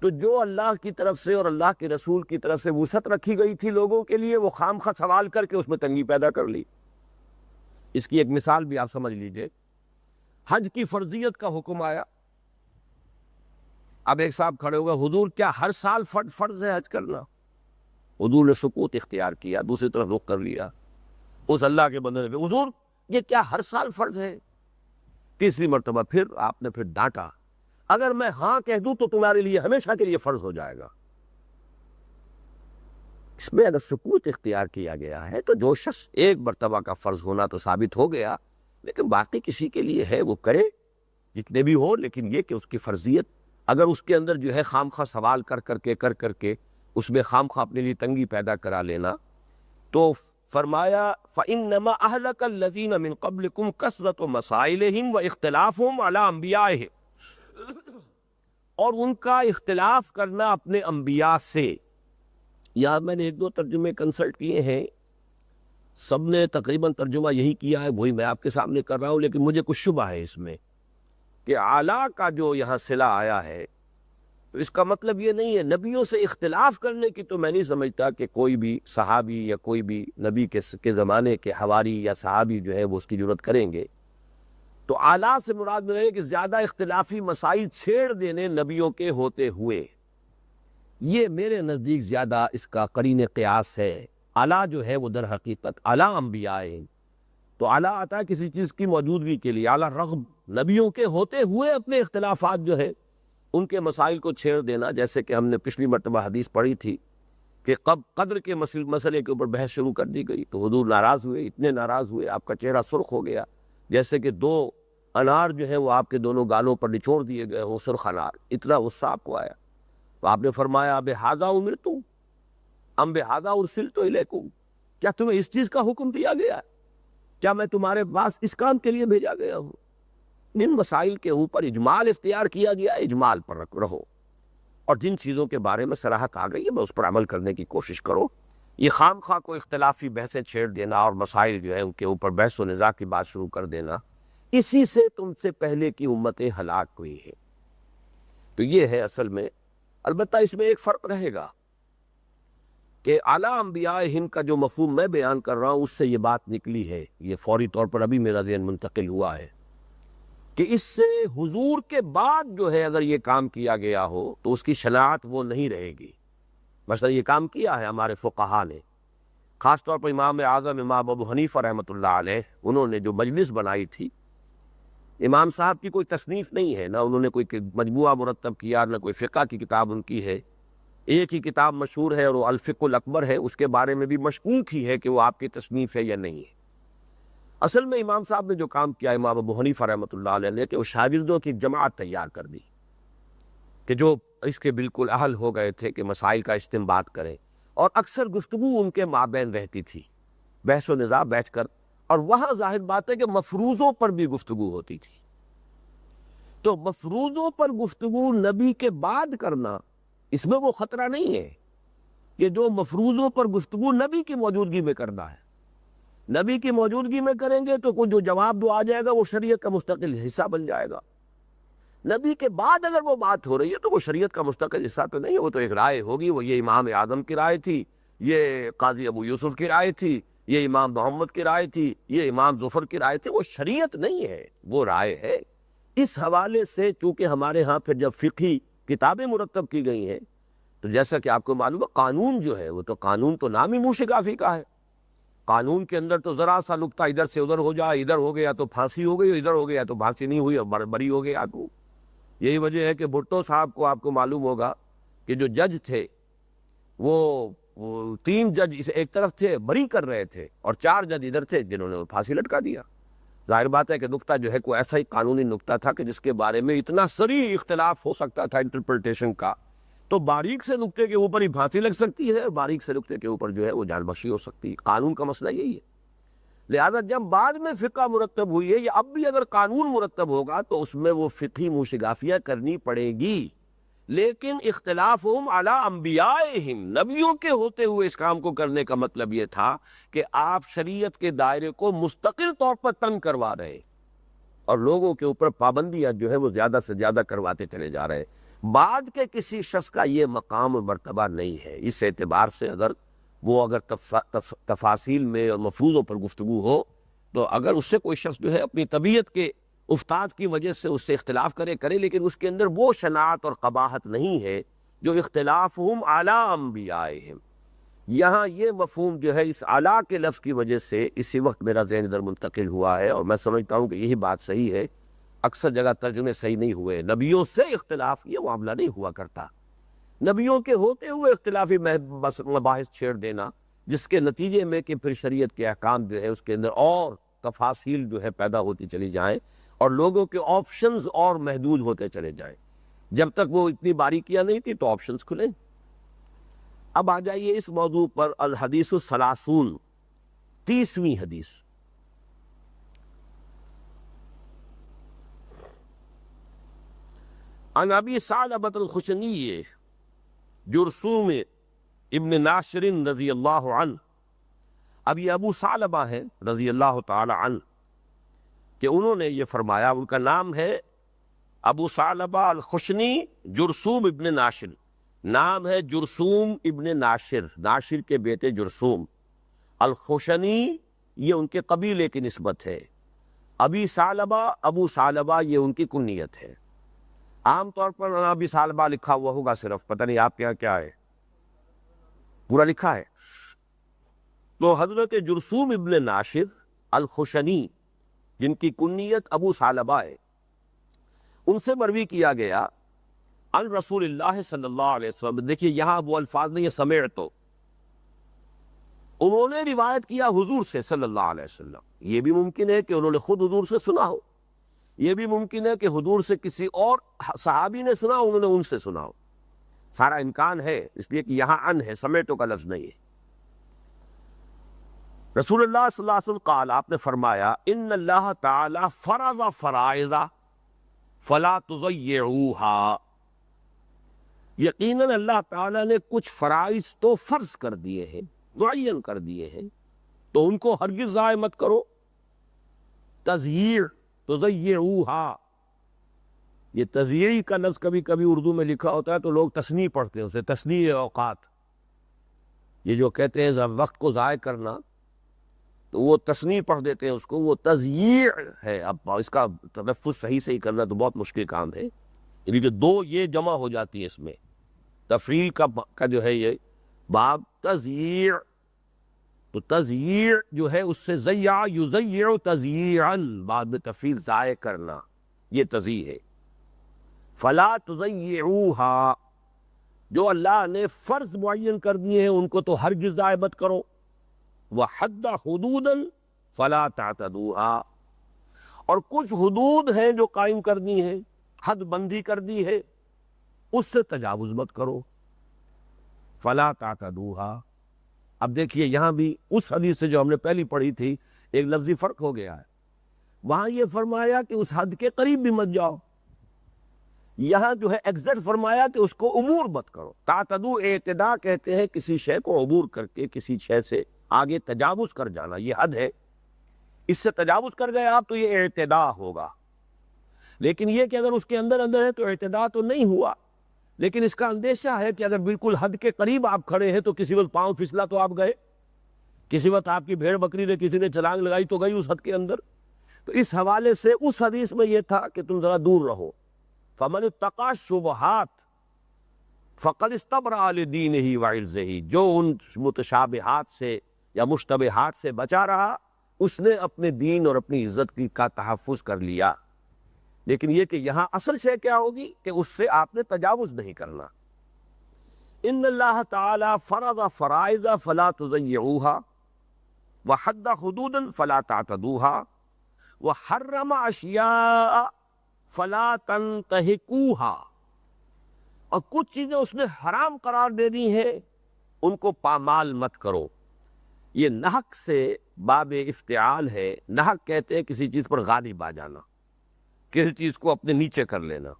تو جو اللہ کی طرف سے اور اللہ کے رسول کی طرف سے وسعت رکھی گئی تھی لوگوں کے لیے، وہ خام خواہ سوال کر کے اس میں تنگی پیدا کر لی۔ اس کی ایک مثال بھی آپ سمجھ لیجئے حج کی فرضیت کا حکم آیا. اب ایک صاحب کھڑے ہوگا, حضور کیا ہر سال فرض ہے حج کرنا؟ حضور نے سکوت اختیار کیا, دوسری طرف رخ کر لیا. اس اللہ کے بندے نے, حضور یہ کیا ہر سال فرض ہے؟ تیسری مرتبہ پھر آپ نے ڈانٹا, اگر میں ہاں کہہ دوں تو تمہارے لیے ہمیشہ کے لیے فرض ہو جائے گا. اس میں اگر سکوت اختیار کیا گیا ہے تو جو شخص ایک مرتبہ کا فرض ہونا تو ثابت ہو گیا, لیکن باقی کسی کے لیے ہے وہ کرے, جتنے بھی ہو. لیکن یہ کہ اس کی فرضیت, اگر اس کے اندر جو ہے خامخواہ سوال کر کے اس میں خامخواہ اپنے لیے تنگی پیدا کرا لینا, تو فرمایا فَإِنَّمَا أَهْلَكَ الَّذِينَ مِن قَبْلِكُمْ كَثْرَةُ مَسَائِلِهِمْ وَإِخْتِلَافُهُمْ عَلَىٰ أَنبِيَائِهِمْ, اور ان کا اختلاف کرنا اپنے انبیاء سے. یہاں میں نے ایک دو ترجمے کنسلٹ کیے ہیں, سب نے تقریباً ترجمہ یہی کیا ہے, وہی میں آپ کے سامنے کر رہا ہوں. لیکن مجھے کچھ شبہ ہے اس میں کہ اعلیٰ کا جو یہاں صلہ آیا ہے, تو اس کا مطلب یہ نہیں ہے نبیوں سے اختلاف کرنے کی. تو میں نہیں سمجھتا کہ کوئی بھی صحابی یا کوئی بھی نبی کے زمانے کے حواری یا صحابی جو ہے وہ اس کی جرات کریں گے. تو اعلیٰ سے مراد ہے کہ زیادہ اختلافی مسائل چھیڑ دینے نبیوں کے ہوتے ہوئے, یہ میرے نزدیک زیادہ اس کا قرین قیاس ہے. اعلیٰ جو ہے وہ در حقیقت اعلیٰ انبیاء ہیں, تو اعلیٰ آتا ہے کسی چیز کی موجودگی کے لیے. اعلیٰ رغم نبیوں کے ہوتے ہوئے اپنے اختلافات جو ہے ان کے مسائل کو چھیڑ دینا, جیسے کہ ہم نے پچھلی مرتبہ حدیث پڑھی تھی کہ قدر کے مسئلے کے اوپر بحث شروع کر دی گئی, تو حضور ناراض ہوئے, اتنے ناراض ہوئے آپ کا چہرہ سرخ ہو گیا, جیسے کہ دو انار جو ہے وہ آپ کے دونوں گالوں پر نچوڑ دیے گئے ہوں, سرخ انار. اتنا غصہ آپ کو آیا, تو آپ نے فرمایا بہذا امرتم ام بہذا ارسلت الیکم, کیا تمہیں اس چیز کا حکم دیا گیا ہے؟ کیا میں تمہارے پاس اس کام کے لیے بھیجا گیا ہوں؟ ان مسائل کے اوپر اجمال اختیار کیا گیا, اجمال پر رہو, اور جن چیزوں کے بارے میں صراحت آ گئی ہے میں اس پر عمل کرنے کی کوشش کرو. یہ خام خواہ کو اختلافی بحثیں چھیڑ دینا اور مسائل جو ہے ان کے اوپر بحث و نزاع کی بات شروع کر دینا, اسی سے تم سے پہلے کی امتیں ہلاک ہوئی ہیں. تو یہ ہے اصل میں. البتہ اس میں ایک فرق رہے گا کہ اعلیٰ انبیاء ہند کا جو مفہوم میں بیان کر رہا ہوں اس سے یہ بات نکلی ہے, یہ فوری طور پر ابھی میرا ذہن منتقل ہوا ہے کہ اس سے حضور کے بعد جو ہے اگر یہ کام کیا گیا ہو تو اس کی شناعت وہ نہیں رہے گی. مثلا یہ کام کیا ہے ہمارے فقہا نے, خاص طور پر امام اعظم امام ابو حنیفہ رحمۃ اللہ علیہ, انہوں نے جو مجلس بنائی تھی, امام صاحب کی کوئی تصنیف نہیں ہے, نہ انہوں نے کوئی مجموعہ مرتب کیا, نہ کوئی فقہ کی کتاب ان کی ہے. ایک ہی کتاب مشہور ہے اور وہ الفقہ الاکبر ہے, اس کے بارے میں بھی مشکوک ہی ہے کہ وہ آپ کی تصنیف ہے یا نہیں ہے. اصل میں امام صاحب نے جو کام کیا امام ابو حنیفہ رحمۃ اللہ علیہ نے, کہ وہ شاگردوں کی جماعت تیار کر دی کہ جو اس کے بالکل اہل ہو گئے تھے کہ مسائل کا استنباط کریں, اور اکثر گفتگو ان کے مابین رہتی تھی, بحث و نزاع بیٹھ کر, اور وہاں ظاہر بات ہے کہ مفروضوں پر بھی گفتگو ہوتی تھی. تو مفروضوں پر گفتگو نبی کے بعد کرنا, اس میں وہ خطرہ نہیں ہے کہ جو مفروضوں پر گفتگو نبی کی موجودگی میں کرنا ہے, نبی کی موجودگی میں کریں گے تو جو جواب دو آ جائے گا وہ شریعت کا مستقل حصہ بن جائے گا. نبی کے بعد اگر وہ بات ہو رہی ہے تو وہ شریعت کا مستقل حصہ تو نہیں ہے, وہ تو ایک رائے ہوگی. وہ یہ امام اعظم کی رائے تھی, یہ قاضی ابو یوسف کی رائے تھی, یہ امام محمد کی رائے تھی, یہ امام ظفر کی رائے تھی. وہ شریعت نہیں ہے, وہ رائے ہے. اس حوالے سے چونکہ ہمارے ہاں پھر جب فقہی کتابیں مرتب کی گئی ہیں, تو جیسا کہ آپ کو معلوم ہے قانون جو ہے وہ تو قانون تو نام ہی موشگافی کا ہے. قانون کے اندر تو ذرا سا نقطہ ادھر سے ادھر ہو جائے, ادھر ہو گیا تو پھانسی ہو گئی, ادھر ہو گیا تو پھانسی نہیں ہوئی اور بری ہو گیا تو. یہی وجہ ہے کہ بھٹو صاحب کو آپ کو معلوم ہوگا کہ جو جج تھے وہ 3 جج اسے ایک طرف تھے بری کر رہے تھے, اور 4 جج ادھر تھے جنہوں نے پھانسی لٹکا دیا. ظاہر بات ہے کہ نقطہ جو ہے کوئی ایسا ہی قانونی نقطہ تھا کہ جس کے بارے میں اتنا صریح اختلاف ہو سکتا تھا انٹرپریٹیشن کا, تو باریک سے نقطے کے اوپر ہی پھانسی لگ سکتی ہے, باریک سے نقطے کے اوپر جو ہے وہ جان بخشی ہو سکتی ہے. قانون کا مسئلہ یہی ہے. لہذا جب بعد میں فقہ مرتب ہوئی ہے, یا اب بھی اگر قانون مرتب ہوگا تو اس میں وہ فقہی موشگافیاں کرنی پڑے گی. لیکن اختلافہم علی انبیائہم, نبیوں کے ہوتے ہوئے اس کام کو کرنے کا مطلب یہ تھا کہ آپ شریعت کے دائرے کو مستقل طور پر تنگ کروا رہے اور لوگوں کے اوپر پابندیاں جو ہے وہ زیادہ سے زیادہ کرواتے چلے جا رہے. بعد کے کسی شخص کا یہ مقام و مرتبہ نہیں ہے. اس اعتبار سے اگر تفاصیل میں اور مفروضوں پر گفتگو ہو, تو اگر اس سے کوئی شخص جو ہے اپنی طبیعت کے استاد کی وجہ سے اس سے اختلاف کرے لیکن اس کے اندر وہ شناعت اور قباحت نہیں ہے جو اختلافہم علی انبیائہم. یہاں یہ مفہوم جو ہے اس علی کے لفظ کی وجہ سے اسی وقت میرا ذہن ادھر منتقل ہوا ہے، اور میں سمجھتا ہوں کہ یہی بات صحیح ہے. اکثر جگہ ترجمے صحیح نہیں ہوئے. نبیوں سے اختلاف یہ معاملہ نہیں ہوا کرتا. نبیوں کے ہوتے ہوئے اختلافی مباحث چھیڑ دینا، جس کے نتیجے میں کہ پھر شریعت کے احکام جو ہے اس کے اندر اور تفاصیل جو ہے پیدا ہوتی چلی جائیں اور لوگوں کے آپشنز اور محدود ہوتے چلے جائیں. جب تک وہ اتنی باریکیاں نہیں تھی تو آپشنز کھلیں. اب آ جائیے اس موضوع پر الحدیث الثلاثون، 30ویں حدیث. عن ابی ثعلبۃ الخشنی جرثوم ابن ناشر رضی اللہ عنہ. اب یہ ابو ثعلبہ ہیں رضی اللہ تعالی عنہ کہ انہوں نے یہ فرمایا، ان کا نام ہے ابو ثعلبہ الخشنی جرثوم ابن ناشر. نام ہے جرثوم ابن ناشر، ناشر کے بیٹے جرثوم. الخشنی یہ ان کے قبیلے کی نسبت ہے. ابی ثعلبہ، ابو ثعلبہ یہ ان کی کنیت ہے. عام طور پر ابی ثعلبہ لکھا ہوا ہوگا صرف، پتہ نہیں آپ کے یہاں کیا ہے، پورا لکھا ہے. تو حضرت جرثوم ابن ناشر الخشنی جن کی کنیت ابو ثعلبہ ہے، ان سے مروی کیا گیا عن رسول اللہ صلی اللہ علیہ وسلم. دیکھیے یہاں وہ الفاظ نہیں، یہ سمعتو، انہوں نے روایت کیا حضور سے صلی اللہ علیہ وسلم. یہ بھی ممکن ہے کہ انہوں نے خود حضور سے سنا ہو، یہ بھی ممکن ہے کہ حضور سے کسی اور صحابی نے سنا، انہوں نے ان سے سنا ہو. سارا امکان ہے، اس لیے کہ یہاں ان ہے، سمعتو کا لفظ نہیں ہے. رسول اللہ صلی اللہ علیہ وسلم قال، آپ نے فرمایا، ان اللہ تعالی فرض فرائض فلا تضیعوها. یقیناً اللہ تعالیٰ نے کچھ فرائض تو فرض کر دیے ہیں، معین کر دیے ہیں، تو ان کو ہرگز ضائع مت کرو. تضییع، تضیعوها، یہ تضییع کا لفظ کبھی کبھی اردو میں لکھا ہوتا ہے تو لوگ تثنیہ پڑھتے ہیں اسے، تثنیہ اوقات. یہ جو کہتے ہیں وقت کو ضائع کرنا تو وہ تثنیہ پڑھ دیتے ہیں اس کو، وہ تضییع ہے. اب اس کا تلفظ صحیح سے ہی کرنا تو بہت مشکل کام ہے، یعنی کہ دو یہ جمع ہو جاتی ہے اس میں. تفریل کا جو ہے یہ باب تضییع، تو تضییع جو ہے اس سے ضیع یضیع تضییعا، بعد میں تفریل ضائع کرنا، یہ تضییع ہے. فلا تضیعوها، جو اللہ نے فرض معین کر دیے ہیں ان کو تو ہرگز ضائع مت کرو. وحد حدودا فلا تعتدوها، اور کچھ حدود ہیں جو قائم کر دی ہیں، حد بندی کر دی ہے، اس سے تجاوز مت کرو. فلا تعتدوها. اب دیکھیے یہاں بھی اس حدیث سے جو ہم نے پہلی پڑھی تھی ایک لفظی فرق ہو گیا ہے. وہاں یہ فرمایا کہ اس حد کے قریب بھی مت جاؤ، یہاں جو ہے ایگزیکٹ فرمایا کہ اس کو عبور مت کرو. تعتدو اعتداء کہتے ہیں کسی شے کو عبور کر کے کسی شے سے آگے تجاوز کر جانا، یہ حد ہے. اس سے تجاوز کر گئے آپ تو یہ اعتداء ہوگا. لیکن یہ کہ اگر اس کے اندر اندر ہے تو اعتداء تو نہیں ہوا، لیکن اس کا اندیشہ ہے کہ اگر بالکل حد کے قریب آپ کھڑے ہیں تو کسی وقت پاؤں پھسلا تو آپ گئے، کسی وقت آپ کی بھیڑ بکری نے کسی نے چھلانگ لگائی تو گئی اس حد کے اندر. تو اس حوالے سے اس حدیث میں یہ تھا کہ تم ذرا دور رہو. فمن اتقى الشبہات فقد استبرأ لدینہ وعرضہ، جو ان متشابہات سے یا مشتبہات سے بچا رہا اس نے اپنے دین اور اپنی عزت کا تحفظ کر لیا. لیکن یہ کہ یہاں اصل شے کیا ہوگی کہ اس سے آپ نے تجاوز نہیں کرنا. ان اللہ تعالی فرض فرائض فلا تضیعوها وحد حدودا فلا تعتدوها وحرم اشیاء فلا تنتهكوها، اور کچھ چیزیں اس نے حرام قرار دے دی ہیں ان کو پامال مت کرو. یہ نحق سے باب افتعال ہے. نحق کہتے ہیں کسی چیز پر غالب آ جانا، کسی چیز کو اپنے نیچے کر لینا.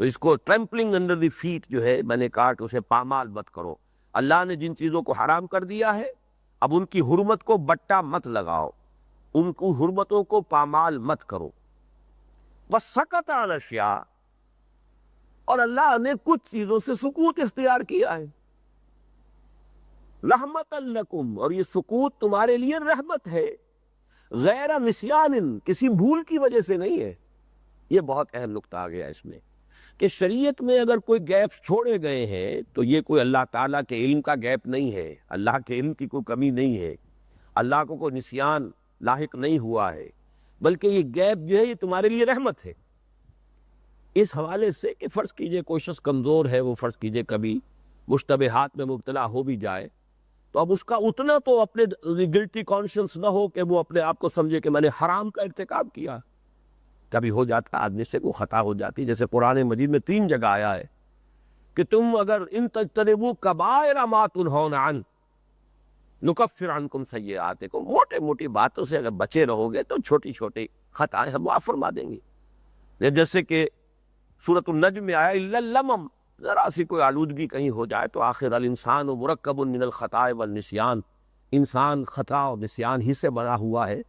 تو اس کو ٹرمپلنگ انڈر دی فیٹ جو ہے، میں نے کہا کہ اسے پامال مت کرو. اللہ نے جن چیزوں کو حرام کر دیا ہے اب ان کی حرمت کو بٹا مت لگاؤ، ان کو حرمتوں کو پامال مت کرو. وَسَكَتَ عَنْ أَشْيَاءَ، اور اللہ نے کچھ چیزوں سے سکوت اختیار کیا ہے. رحمۃ لکم، اور یہ سکوت تمہارے لیے رحمت ہے. غیر نسیان، کسی بھول کی وجہ سے نہیں ہے. یہ بہت اہم نقطہ آ گیا اس میں کہ شریعت میں اگر کوئی گیپس چھوڑے گئے ہیں تو یہ کوئی اللہ تعالیٰ کے علم کا گیپ نہیں ہے، اللہ کے علم کی کوئی کمی نہیں ہے، اللہ کو کوئی نسیان لاحق نہیں ہوا ہے، بلکہ یہ گیپ جو ہے یہ تمہارے لیے رحمت ہے۔ اس حوالے سے کہ فرض کیجئے کوئی شخص کمزور ہے، وہ فرض کیجئے کبھی مشتبہات میں مبتلا ہو بھی جائے تو اب اس کا اتنا تو اپنے گلٹی کانشنس نہ ہو کہ وہ اپنے آپ کو سمجھے کہ میں نے حرام کا ارتکاب کیا۔ کبھی ہو جاتا آدمی سے کوئی خطا ہو جاتی، جیسے قرآن مجید میں 3 جگہ آیا ہے کہ تم اگر ان تجتنبوا کبائر ما تنہون عنہ نکفر عنکم سیئاتکم، موٹے موٹی باتوں سے اگر بچے رہو گے تو چھوٹی چھوٹی خطائیں ہم معاف فرما دیں گے۔ جیسے کہ سورۃ النجم میں آیا الا اللمم، ذرا سی کوئی آلودگی کہیں ہو جائے تو آخر الانسان مرکب من الخطاء والنسیان، انسان خطا اور نسیان ہی سے بنا ہوا ہے۔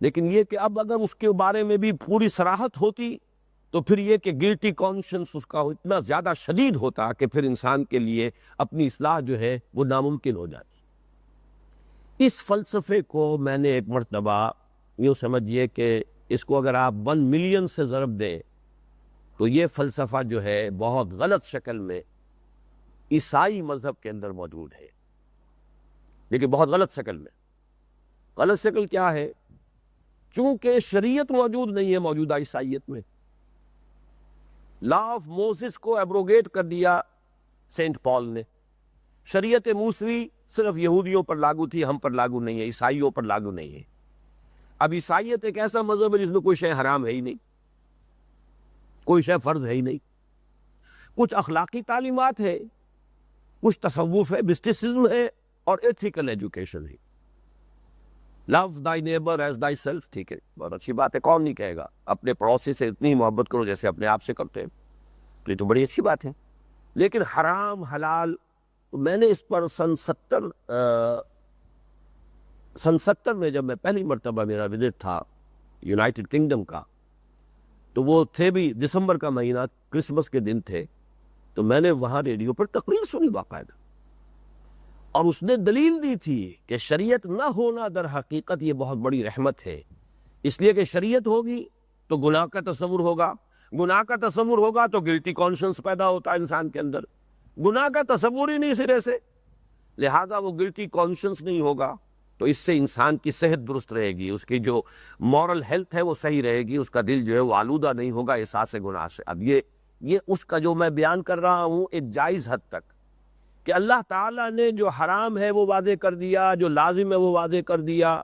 لیکن یہ کہ اب اگر اس کے بارے میں بھی پوری صراحت ہوتی تو پھر یہ کہ گلٹی کانشنس اس کا اتنا زیادہ شدید ہوتا کہ پھر انسان کے لیے اپنی اصلاح جو ہے وہ ناممکن ہو جاتی۔ اس فلسفے کو میں نے ایک مرتبہ یوں سمجھیے کہ اس کو اگر آپ 1 ملین سے ضرب دیں تو یہ فلسفہ جو ہے بہت غلط شکل میں عیسائی مذہب کے اندر موجود ہے، لیکن بہت غلط شکل میں۔ غلط شکل کیا ہے؟ چونکہ شریعت موجود نہیں ہے موجودہ عیسائیت میں، لا آف موسیس کو ایبروگیٹ کر دیا سینٹ پال نے، شریعت موسوی صرف یہودیوں پر لاگو تھی، ہم پر لاگو نہیں ہے، عیسائیوں پر لاگو نہیں ہے۔ اب عیسائیت ایک ایسا مذہب ہے جس میں کوئی شے حرام ہے ہی نہیں، کوئی شے فرض ہے ہی نہیں، کچھ اخلاقی تعلیمات ہے، کچھ تصوف ہے، مسٹسزم ہے اور ایتھیکل ایجوکیشن ہے۔ Love thy neighbour as thy self, ٹھیک ہے، بہت اچھی بات ہے، کون نہیں کہے گا اپنے پڑوسی سے اتنی محبت کرو جیسے اپنے آپ سے کرتے ہیں، تو یہ تو بڑی اچھی بات ہے۔ لیکن حرام حلال، میں نے اس پر سن 70 میں جب میں پہلی مرتبہ میرا وزٹ تھا یونائٹڈ کنگڈم کا، تو وہ تھے بھی دسمبر کا مہینہ، کرسمس کے دن تھے، تو میں نے وہاں ریڈیو پر تقریر سنی باقاعدہ، اور اس نے دلیل دی تھی کہ شریعت نہ ہونا در حقیقت یہ بہت بڑی رحمت ہے، اس لیے کہ شریعت ہوگی تو گناہ کا تصور ہوگا، گناہ کا تصور ہوگا تو گلٹی کانشنس پیدا ہوتا ہے انسان کے اندر، گناہ کا تصور ہی نہیں سرے سے، لہذا وہ گلٹی کانشنس نہیں ہوگا تو اس سے انسان کی صحت درست رہے گی، اس کی جو مورل ہیلتھ ہے وہ صحیح رہے گی، اس کا دل جو ہے وہ آلودہ نہیں ہوگا احساس گناہ سے۔ اب یہ اس کا جو میں بیان کر رہا ہوں ایک جائز حد تک، کہ اللہ تعالیٰ نے جو حرام ہے وہ واضح کر دیا، جو لازم ہے وہ واضح کر دیا،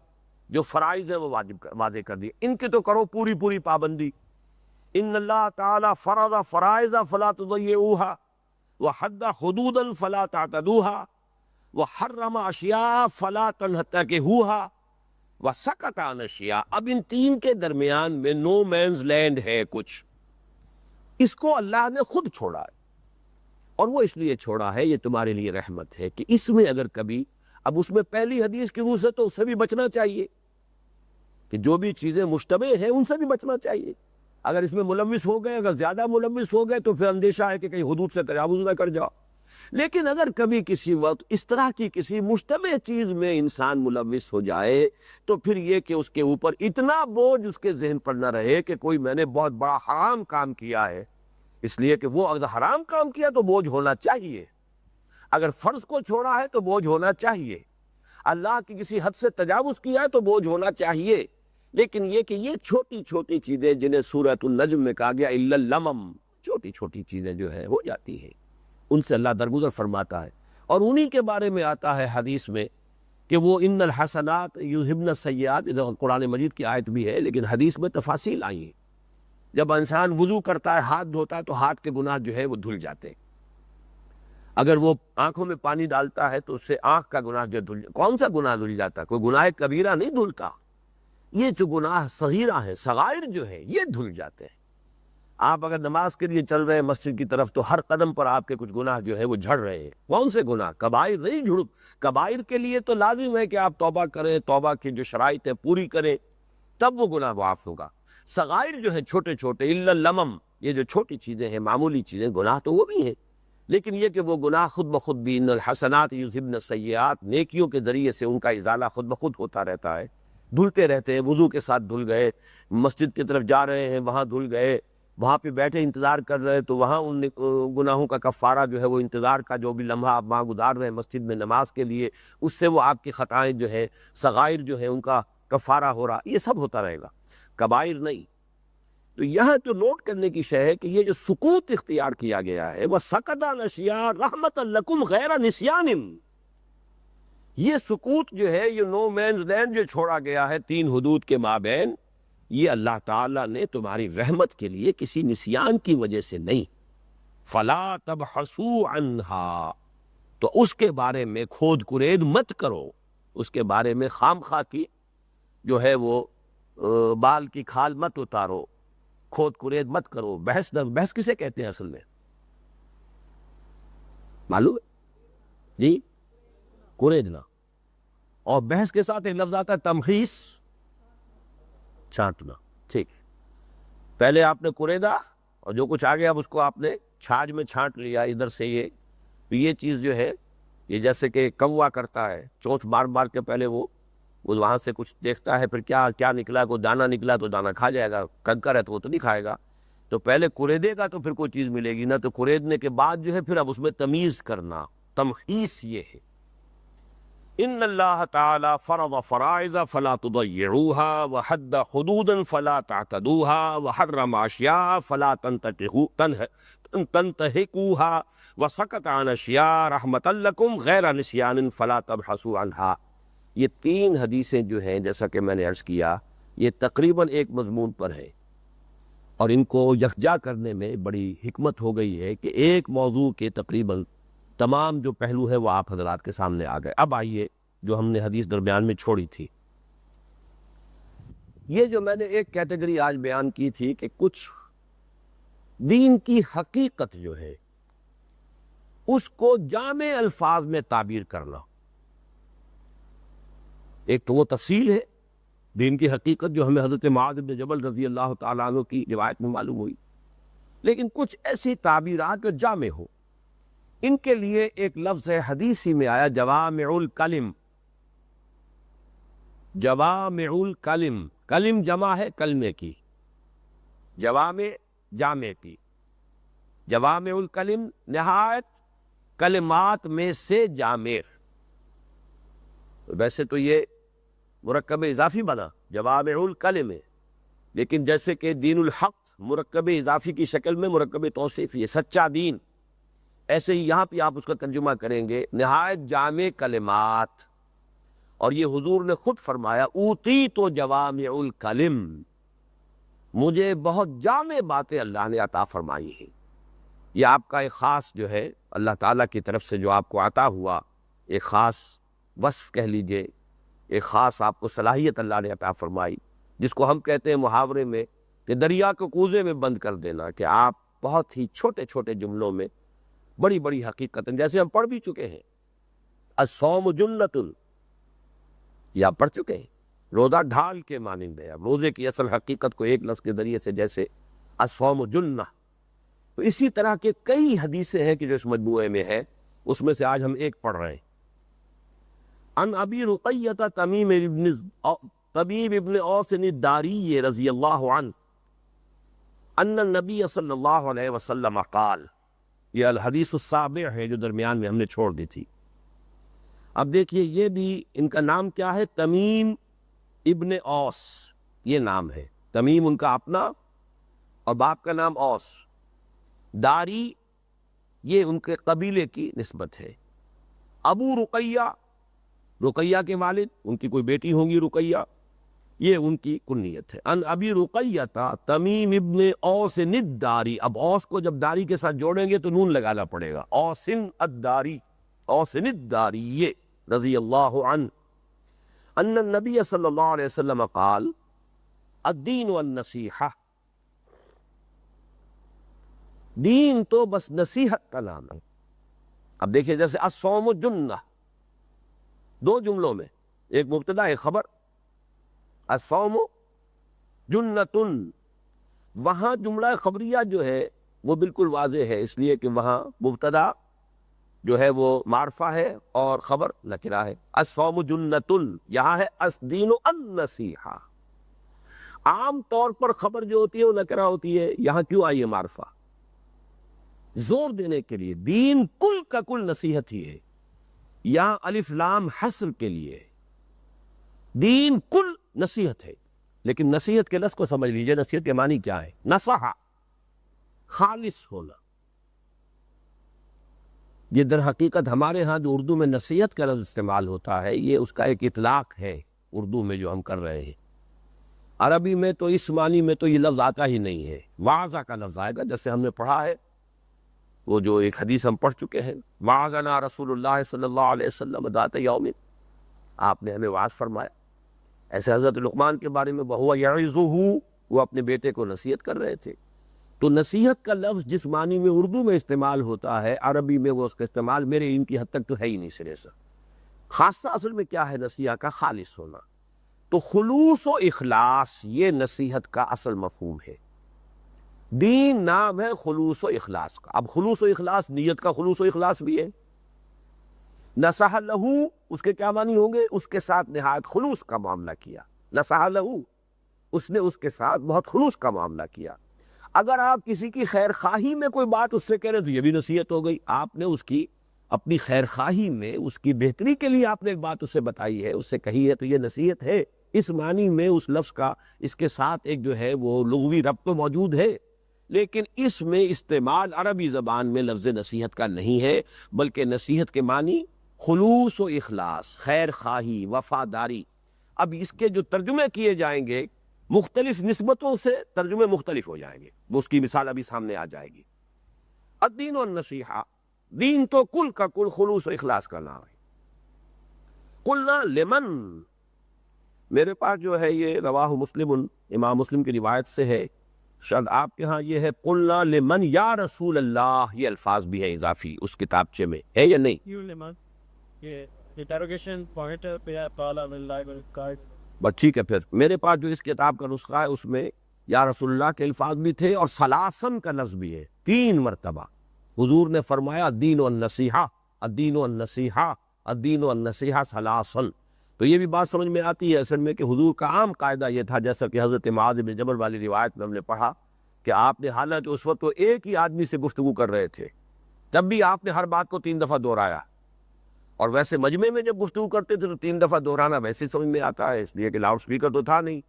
جو فرائض ہے وہ واضح کر دیا، ان کی تو کرو پوری پابندی۔ ان اللہ تعالیٰ فرض فرائض فلا تضیعوها وحد حدودا فلا تعتدوها وحرم اشیاء فلا تنتهكوها وسکت عن اشیاء۔ اب ان 3 کے درمیان میں نو مینز لینڈ ہے کچھ، اس کو اللہ نے خود چھوڑا ہے، اور وہ اس لیے چھوڑا ہے، یہ تمہارے لیے رحمت ہے کہ اس میں اگر کبھی، اب اس میں پہلی حدیث کی روح سے تو اس سے بھی بچنا چاہیے کہ جو بھی چیزیں مشتبہ ہیں ان سے بھی بچنا چاہیے، اگر اس میں ملوث ہو گئے، اگر زیادہ ملوث ہو گئے تو پھر اندیشہ ہے کہ کہیں حدود سے تجاوز نہ کر جاؤ۔ لیکن اگر کبھی کسی وقت اس طرح کی کسی مشتبہ چیز میں انسان ملوث ہو جائے تو پھر یہ کہ اس کے اوپر اتنا بوجھ اس کے ذہن پر نہ رہے کہ کوئی میں نے بہت بڑا حرام کام کیا ہے، اس لیے کہ وہ اگر حرام کام کیا تو بوجھ ہونا چاہیے، اگر فرض کو چھوڑا ہے تو بوجھ ہونا چاہیے، اللہ کی کسی حد سے تجاوز کیا ہے تو بوجھ ہونا چاہیے۔ لیکن یہ کہ یہ چھوٹی چھوٹی چیزیں جنہیں سورۃ النجم میں کہا گیا الا اللمم، چھوٹی چھوٹی چیزیں جو ہے ہو جاتی ہیں، ان سے اللہ درگزر فرماتا ہے، اور انہی کے بارے میں آتا ہے حدیث میں کہ وہ ان الحسنات یذہبن السیئات، قرآن مجید کی آیت بھی ہے لیکن حدیث میں تفاصیل آئی ہیں، جب انسان وضو کرتا ہے، ہاتھ دھوتا ہے تو ہاتھ کے گناہ جو ہے وہ دھل جاتے ہیں، اگر وہ آنکھوں میں پانی ڈالتا ہے تو اس سے آنکھ کا گناہ جو کون سا گناہ دھل جاتا ہے؟ کوئی گناہ کبیرہ نہیں دھلتا، یہ جو گناہ صغیرہ ہیں، صغائر جو ہیں یہ دھل جاتے ہیں۔ آپ اگر نماز کے لیے چل رہے ہیں مسجد کی طرف تو ہر قدم پر آپ کے کچھ گناہ جو ہے وہ جھڑ رہے ہیں، کون سے گناہ؟ کبائر نہیں جھڑ، کبائر کے لیے تو لازم ہے کہ آپ توبہ کریں، توبہ کی جو شرائط ہیں پوری کریں، تب وہ گناہ معاف ہوگا۔ صغائر جو ہیں چھوٹے چھوٹے الا اللمم، یہ جو چھوٹی چیزیں ہیں، معمولی چیزیں، گناہ تو وہ بھی ہیں، لیکن یہ کہ وہ گناہ خود بخود بھی ان الحسنات یذہبن السیئات، نیکیوں کے ذریعے سے ان کا ازالہ خود بخود ہوتا رہتا ہے، دھلتے رہتے ہیں، وضو کے ساتھ دھل گئے، مسجد کی طرف جا رہے ہیں وہاں دھل گئے، وہاں پہ بیٹھے انتظار کر رہے تو وہاں ان گناہوں کا کفارہ جو ہے وہ انتظار کا جو بھی لمحہ آپ وہاں گزار رہے ہیں مسجد میں نماز کے لیے، اس سے وہ آپ کی خطائیں جو ہے صغائر جو ہے ان کا کفارہ ہو رہا، یہ سب ہوتا رہے گا، کبائر نہیں۔ تو یہاں تو نوٹ کرنے کی شے ہے کہ یہ جو سکوت اختیار کیا گیا ہے وہ سکتا نشیا رحمت لکم غیر نسیان، یہ سکوت جو ہے، یہ نو مینز لینڈ جو چھوڑا گیا ہے تین حدود کے مابین، یہ اللہ تعالیٰ نے تمہاری رحمت کے لیے کسی نسیان کی وجہ سے نہیں۔ فلا تبحثوا عنہا، تو اس کے بارے میں کھود کرید مت کرو، اس کے بارے میں خام خواہ کی جو ہے وہ بال کی کھال مت اتارو، کھود کرید مت کرو۔ بحث کسے کہتے ہیں اصل میں معلوم ہے جی؟ کریدنا۔ اور بحث کے ساتھ ایک لفظ آتا ہے تمخیص، چھانٹنا۔ ٹھیک، پہلے آپ نے کریدا اور جو کچھ آ گیا اب اس کو آپ نے چھاج میں چھانٹ لیا ادھر سے، یہ چیز جو ہے یہ جیسے کہ کوا کرتا ہے، چونچ مار مار کے پہلے وہ وہاں سے کچھ دیکھتا ہے، پھر کیا نکلا، کوئی دانا نکلا تو دانا کھا جائے گا، کنکر ہے تو وہ تو نہیں کھائے گا، تو پہلے کریدے گا تو پھر کوئی چیز ملے گی نا، تو کریدنے کے بعد جو ہے پھر اب اس میں تمیز کرنا، تمخیص یہ ہے۔ ان اللہ تعالی فرض فرائض فلا تضيعوها وحد حدودا فلا تعتدوها وحرم اشیاء فلا تنتهكوها وسکت عن اشیاء رحمۃ لکم غیر نسیان فلا تبحثوا عنها۔ یہ تین حدیثیں جو ہیں جیسا کہ میں نے عرض کیا یہ تقریباً ایک مضمون پر ہے، اور ان کو یکجا کرنے میں بڑی حکمت ہو گئی ہے کہ ایک موضوع کے تقریباً تمام جو پہلو ہے وہ آپ حضرات کے سامنے آ گئے۔ اب آئیے جو ہم نے حدیث درمیان میں چھوڑی تھی، یہ جو میں نے ایک کیٹیگری آج بیان کی تھی کہ کچھ دین کی حقیقت جو ہے اس کو جامع الفاظ میں تعبیر کرنا، ایک تو وہ تفصیل ہے دین کی حقیقت جو ہمیں حضرت معاذ بن جبل رضی اللہ تعالیٰ عنہ کی روایت میں معلوم ہوئی، لیکن کچھ ایسی تعبیرات جو جامع ہو، ان کے لیے ایک لفظ ہے حدیثی میں آیا جوامع الکلم۔ جوامع الکلم، کلم جمع ہے کلمے کی، جوامع جامع کی، جوامع الکلم نہایت کلمات میں سے جامع۔ ویسے تو یہ مرکب اضافی بنا جوامع الکلم، لیکن جیسے کہ دین الحق مرکب اضافی کی شکل میں مرکب توصیفی ہے، سچا دین، ایسے ہی یہاں پہ آپ اس کا ترجمہ کریں گے نہایت جامع کلمات۔ اور یہ حضور نے خود فرمایا اوتیت جوامع الکلم، مجھے بہت جامع باتیں اللہ نے عطا فرمائی ہیں۔ یہ آپ کا ایک خاص جو ہے اللہ تعالیٰ کی طرف سے جو آپ کو عطا ہوا ایک خاص وصف کہہ لیجئے، ایک خاص آپ کو صلاحیت اللہ نے عطا فرمائی، جس کو ہم کہتے ہیں محاورے میں کہ دریا کو کوزے میں بند کر دینا، کہ آپ بہت ہی چھوٹے چھوٹے جملوں میں بڑی بڑی حقیقت، جیسے ہم پڑھ بھی چکے ہیں الصوم جنۃ، یا پڑھ چکے ہیں روزہ ڈھال کے مانند ہے، روزے کی اصل حقیقت کو ایک لفظ کے ذریعے سے جیسے الصوم جنہ، تو اسی طرح کے کئی حدیثیں ہیں کہ جو اس مجموعے میں ہے، اس میں سے آج ہم ایک پڑھ رہے ہیں۔ عن ابی رقیہ طبیب ابن اوس الداری رضی اللہ عنہ ان النبی صلی اللہ علیہ وسلم قال، یہ الحدیث السابع ہے جو درمیان میں ہم نے چھوڑ دی تھی۔ اب دیکھیے یہ بھی ان کا نام کیا ہے، تمیم ابن اوس، یہ نام ہے، تمیم ان کا اپنا اور باپ کا نام اوس، داری یہ ان کے قبیلے کی نسبت ہے۔ ابو رقیہ، رقیہ کے والد، ان کی کوئی بیٹی ہوں گی رقیہ، یہ ان کی کنیت ہے۔ ان ابی رقیہ تمیم ابن اوس الداری، اب اوس کو جب داری کے ساتھ جوڑیں گے تو نون لگانا پڑے گا، اوسن الداری، اوسن الداری رضی اللہ عنہ ان النبی صلی اللہ علیہ وسلم قال الدین والنصیحہ، دین تو بس نصیحت کا نام ہے۔ اب دیکھیں جیسے الصوم جنہ، دو جملوں میں ایک مبتدا ایک خبر، الصوم جنۃ، وہاں جملہ خبریہ جو ہے وہ بالکل واضح ہے، اس لیے کہ وہاں مبتدا جو ہے وہ معرفہ ہے اور خبر نکرہ ہے۔ الصوم جنۃ، یہاں ہے الدین النصیحہ، عام طور پر خبر جو ہوتی ہے وہ نکرہ ہوتی ہے، یہاں کیوں آئی ہے معرفہ؟ زور دینے کے لیے دین کل کا کل نصیحت ہی ہے، یہاں الف لام حصر کے لیے دین کل نصیحت ہے۔ لیکن نصیحت کے لفظ کو سمجھ لیجئے، نصیحت کے معنی کیا ہے؟ نصح، خالص ہونا۔ یہ در حقیقت ہمارے ہاں جو اردو میں نصیحت کا لفظ استعمال ہوتا ہے، یہ اس کا ایک اطلاق ہے اردو میں جو ہم کر رہے ہیں۔ عربی میں تو اس معنی میں تو یہ لفظ آتا ہی نہیں ہے، وعظہ کا لفظ آئے گا، جیسے ہم نے پڑھا ہے وہ جو ایک حدیث ہم پڑھ چکے ہیں، وعظنا رسول اللہ صلی اللہ علیہ وسلم ذات یوم، آپ نے ہمیں وعظ فرمایا۔ ایسے حضرت لقمان کے بارے میں وَهُوَ يَعِظُهُ، وہ اپنے بیٹے کو نصیحت کر رہے تھے۔ تو نصیحت کا لفظ جس معنی میں اردو میں استعمال ہوتا ہے، عربی میں وہ اس کا استعمال میرے علم کی حد تک تو ہے ہی نہیں سرے سے۔ خاصہ اصل میں کیا ہے نصیحت کا؟ خالص ہونا۔ تو خلوص و اخلاص یہ نصیحت کا اصل مفہوم ہے۔ دین نام ہے خلوص و اخلاص کا۔ اب خلوص و اخلاص، نیت کا خلوص و اخلاص بھی ہے۔ نصح لہو، اس کے کیا معنی ہوں گے؟ اس کے ساتھ نہایت خلوص کا معاملہ کیا۔ نصح لہو، اس نے اس کے ساتھ بہت خلوص کا معاملہ کیا۔ اگر آپ کسی کی خیر خواہی میں کوئی بات اس سے کہہ رہے تو یہ بھی نصیحت ہو گئی۔ آپ نے اس کی اپنی خیر خواہی میں، اس کی بہتری کے لیے آپ نے ایک بات اس سے بتائی ہے، اس سے کہی ہے، تو یہ نصیحت ہے۔ اس معنی میں اس لفظ کا اس کے ساتھ ایک جو ہے وہ لغوی ربط تو موجود ہے، لیکن اس میں استعمال عربی زبان میں لفظ نصیحت کا نہیں ہے، بلکہ نصیحت کے معنی خلوص و اخلاص، خیر خواہی، وفاداری۔ اب اس کے جو ترجمے کیے جائیں گے مختلف نسبتوں سے، ترجمے مختلف ہو جائیں گے، وہ اس کی مثال ابھی سامنے آ جائے گی۔ الدین والنصیحہ، دین تو کل کا کل خلوص و اخلاص کا نام ہے۔ قلنا لمن، میرے پاس جو ہے یہ رواہ مسلم، امام مسلم کی روایت سے ہے، شاید آپ کے ہاں یہ ہے قلنا لمن یا رسول اللہ، یہ الفاظ بھی ہے اضافی اس کتابچے میں، ہے یا نہیں؟ یہ انٹروگیشن پوائنٹ پہ قال اللہ، بس ٹھیک ہے۔ پھر میرے پاس جو اس کتاب کا نسخہ ہے اس میں یا رسول اللہ کے الفاظ بھی تھے، اور سلاسن کا لفظ بھی ہے، 3 مرتبہ حضور نے فرمایا الدین والنصیحہ، الدین والنصیحہ، الدین والنصیحہ سلاسن۔ تو یہ بھی بات سمجھ میں آتی ہے اصل میں کہ حضور کا عام قاعدہ یہ تھا، جیسا کہ حضرت معاذ بن جبل والی روایت میں ہم نے پڑھا کہ آپ نے حالانکہ اس وقت تو ایک ہی آدمی سے گفتگو کر رہے تھے، تب بھی آپ نے ہر بات کو 3 دفعہ دہرایا، اور ویسے مجمع میں جب گفتگو کرتے تھے تو 3 دفعہ دہرانا ویسے سمجھ میں آتا ہے، اس لیے کہ لاؤڈ سپیکر تو تھا نہیں۔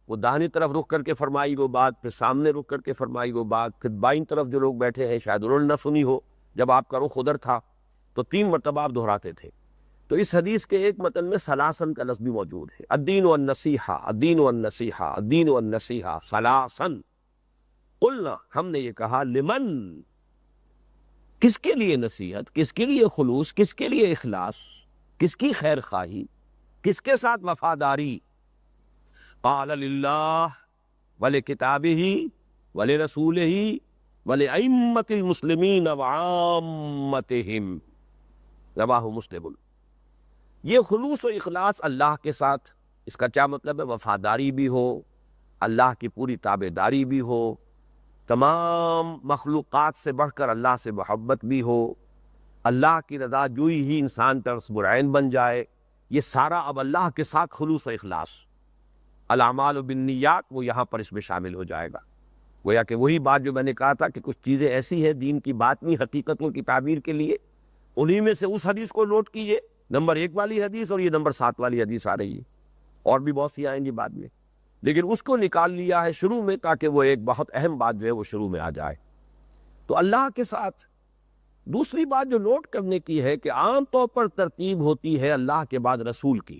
وہ داہنی طرف رخ کر کے فرمائی وہ بات، پھر سامنے رخ کر کے فرمائی وہ بات، پھر بائیں طرف جو لوگ بیٹھے ہیں شاید انہوں نے نہ سنی ہو جب آپ کا رخ ادھر تھا، تو 3 مرتبہ آپ دہراتے تھے۔ تو اس حدیث کے ایک متن میں سلاسن کا لفظ بھی موجود ہے، الدین والنصیحہ، الدین والنصیحہ، الدین والنصیحہ سلاسن۔ قلنا، ہم نے یہ کہا، لمن، کس کے لیے نصیحت، کس کے لیے خلوص، کس کے لیے اخلاص، کس کی خیر خواہی، کس کے ساتھ وفاداری؟ قال للہ ولکتابہ ولرسولہ ولأئمۃ المسلمین وعامتہم، رواہ مسلم۔ یہ خلوص و اخلاص اللہ کے ساتھ، اس کا کیا مطلب ہے؟ وفاداری بھی ہو، اللہ کی پوری تابع داری بھی ہو، تمام مخلوقات سے بڑھ کر اللہ سے محبت بھی ہو، اللہ کی رضا جوئی ہی انسان کا نصب العین بن جائے، یہ سارا اب اللہ کے ساتھ خلوص و اخلاص۔ الاعمال بالنیات، وہ یہاں پر اس میں شامل ہو جائے گا۔ گویا کہ وہی بات جو میں نے کہا تھا کہ کچھ چیزیں ایسی ہیں دین کی باطنی حقیقتوں کی تعبیر کے لیے، انہی میں سے اس حدیث کو نوٹ کیجئے، نمبر 1 والی حدیث، اور یہ نمبر 7 والی حدیث آ رہی ہے، اور بھی بہت سی آئیں گی بعد میں، لیکن اس کو نکال لیا ہے شروع میں تاکہ وہ ایک بہت اہم بات جو ہے وہ شروع میں آ جائے۔ تو اللہ کے ساتھ دوسری بات جو نوٹ کرنے کی ہے کہ عام طور پر ترتیب ہوتی ہے اللہ کے بعد رسول کی،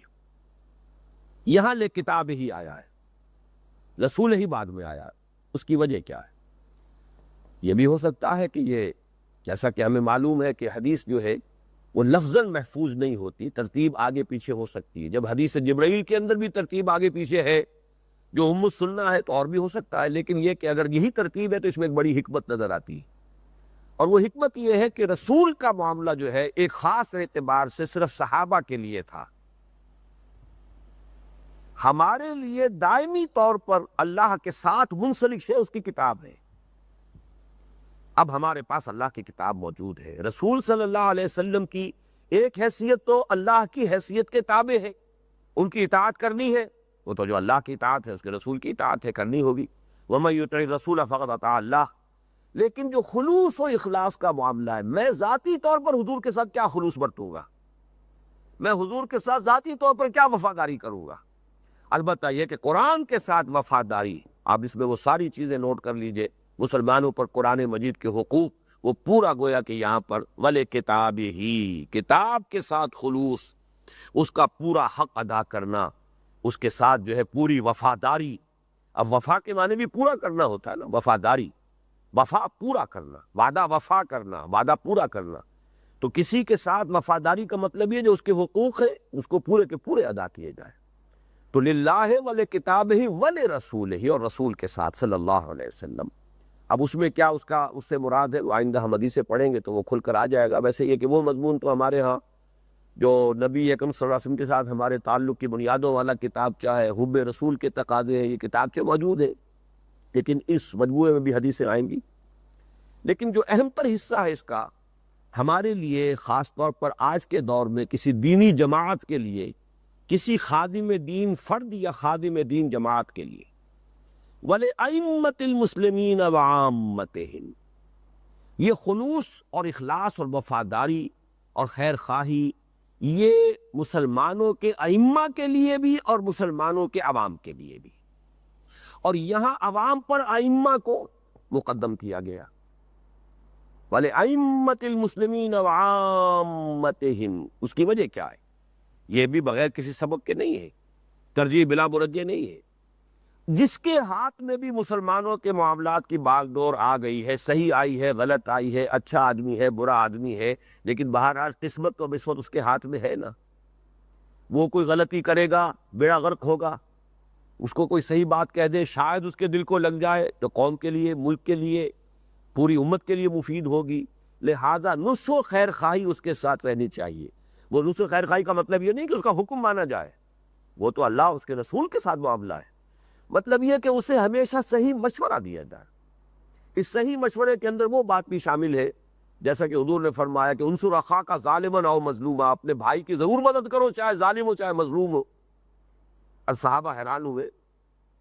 یہاں لے کتاب ہی آیا ہے، رسول ہی بعد میں آیا ہے، اس کی وجہ کیا ہے؟ یہ بھی ہو سکتا ہے کہ یہ، جیسا کہ ہمیں معلوم ہے کہ حدیث جو ہے وہ لفظاً محفوظ نہیں ہوتی، ترتیب آگے پیچھے ہو سکتی ہے۔ جب حدیث جبرائیل کے اندر بھی ترتیب آگے پیچھے ہے جو ام السنہ ہے تو اور بھی ہو سکتا ہے، لیکن یہ کہ اگر یہی ترتیب ہے تو اس میں ایک بڑی حکمت نظر آتی ہے، اور وہ حکمت یہ ہے کہ رسول کا معاملہ جو ہے ایک خاص اعتبار سے صرف صحابہ کے لیے تھا، ہمارے لیے دائمی طور پر اللہ کے ساتھ منسلک ہے، اس کی کتاب ہے۔ اب ہمارے پاس اللہ کی کتاب موجود ہے، رسول صلی اللہ علیہ وسلم کی ایک حیثیت تو اللہ کی حیثیت کے تابع ہے، ان کی اطاعت کرنی ہے، وہ تو جو اللہ کی اطاعت ہے، اس کے رسول کی اطاعت ہے، کرنی ہوگی۔ وَمَن يُطِعِ الرَّسُولَ فَقَدْ أَطَاعَ اللَّهَ۔ لیکن جو خلوص و اخلاص کا معاملہ ہے، میں ذاتی طور پر حضور کے ساتھ کیا خلوص برتوں گا، میں حضور کے ساتھ ذاتی طور پر کیا وفاداری کروں گا۔ البتہ یہ کہ قرآن کے ساتھ وفاداری، آپ اس میں وہ ساری چیزیں نوٹ کر لیجئے، مسلمانوں پر قرآن مجید کے حقوق، وہ پورا گویا کہ یہاں پر وَلِکِتَابِهِ، کتاب کے ساتھ خلوص، اس کا پورا حق ادا کرنا، اس کے ساتھ جو ہے پوری وفاداری۔ اب وفا کے معنی بھی پورا کرنا ہوتا ہے نا، وفاداری، وفا پورا کرنا، وعدہ وفا کرنا، وعدہ پورا کرنا۔ تو کسی کے ساتھ وفاداری کا مطلب یہ جو اس کے حقوق ہیں اس کو پورے کے پورے ادا کیے جائیں۔ تو للہ ولکتابہ ولرسولہ، اور رسول کے ساتھ صلی اللہ علیہ وسلم۔ اب اس میں کیا اس سے مراد ہے، وہ آئندہ ہم حدیثیں پڑھیں گے تو وہ کھل کر آ جائے گا۔ ویسے یہ کہ وہ مضمون تو ہمارے ہاں جو نبی اکرم صلی اللہ علیہ وسلم کے ساتھ ہمارے تعلق کی بنیادوں والا کتابچہ ہے، حب رسول کے تقاضے ہیں، یہ کتابچے موجود ہیں، لیکن اس مجموعے میں بھی حدیثیں آئیں گی۔ لیکن جو اہم تر حصہ ہے اس کا ہمارے لیے، خاص طور پر آج کے دور میں کسی دینی جماعت کے لیے، کسی خادم دین فرد یا خادم دین جماعت کے لیے، وَلِأَئِمَّةِ الْمُسْلِمِينَ وَعَامَّتِهِمْ، یہ خلوص اور اخلاص اور وفاداری اور خیر خواہی، یہ مسلمانوں کے ائمہ کے لیے بھی اور مسلمانوں کے عوام کے لیے بھی۔ اور یہاں عوام پر ائمہ کو مقدم کیا گیا، وَلِأَئِمَّةِ الْمُسْلِمِينَ وَعَامَّتِهِمْ۔ اس کی وجہ کیا ہے؟ یہ بھی بغیر کسی سبب کے نہیں ہے، ترجیح بلا مرجع نہیں ہے۔ جس کے ہاتھ میں بھی مسلمانوں کے معاملات کی باغ ڈور آ گئی ہے، صحیح آئی ہے، غلط آئی ہے، اچھا آدمی ہے، برا آدمی ہے، لیکن بہرحال قسمت و بسمت اس کے ہاتھ میں ہے نا۔ وہ کوئی غلطی کرے گا، بیڑا غرق ہوگا۔ اس کو کوئی صحیح بات کہہ دے، شاید اس کے دل کو لگ جائے تو قوم کے لیے، ملک کے لیے، پوری امت کے لیے مفید ہوگی۔ لہذا نصح و خیر خواہی اس کے ساتھ رہنی چاہیے۔ وہ نصح و خیر خواہی کا مطلب یہ نہیں کہ اس کا حکم مانا جائے، وہ تو اللہ اس کے رسول کے ساتھ معاملہ ہے۔ مطلب یہ کہ اسے ہمیشہ صحیح مشورہ دیا جائے۔ اس صحیح مشورے کے اندر وہ بات بھی شامل ہے، جیسا کہ حضور نے فرمایا کہ انصر اخاک ظالما او مظلوما، اپنے بھائی کی ضرور مدد کرو، چاہے ظالم ہو چاہے مظلوم ہو۔ اور صحابہ حیران ہوئے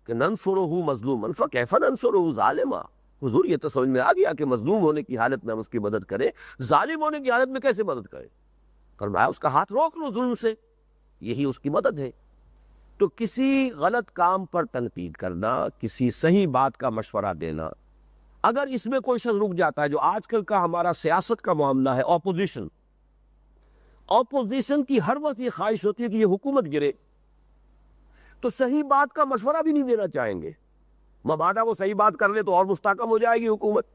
کہ ننصرہ مظلوما فکیف ننصرہ ظالما، حضور یہ تو سمجھ میں آ گیا کہ مظلوم ہونے کی حالت میں ہم اس کی مدد کریں، ظالم ہونے کی حالت میں کیسے مدد کریں؟ فرمایا اس کا ہاتھ روک لو ظلم سے، یہی اس کی مدد ہے۔ تو کسی غلط کام پر تنقید کرنا، کسی صحیح بات کا مشورہ دینا، اگر اس میں کوئی شخص رک جاتا ہے، جو آج کل کا ہمارا سیاست کا معاملہ ہے، اپوزیشن کی ہر وقت یہ خواہش ہوتی ہے کہ یہ حکومت گرے، تو صحیح بات کا مشورہ بھی نہیں دینا چاہیں گے، مبادا وہ صحیح بات کر لے تو اور مستحکم ہو جائے گی حکومت۔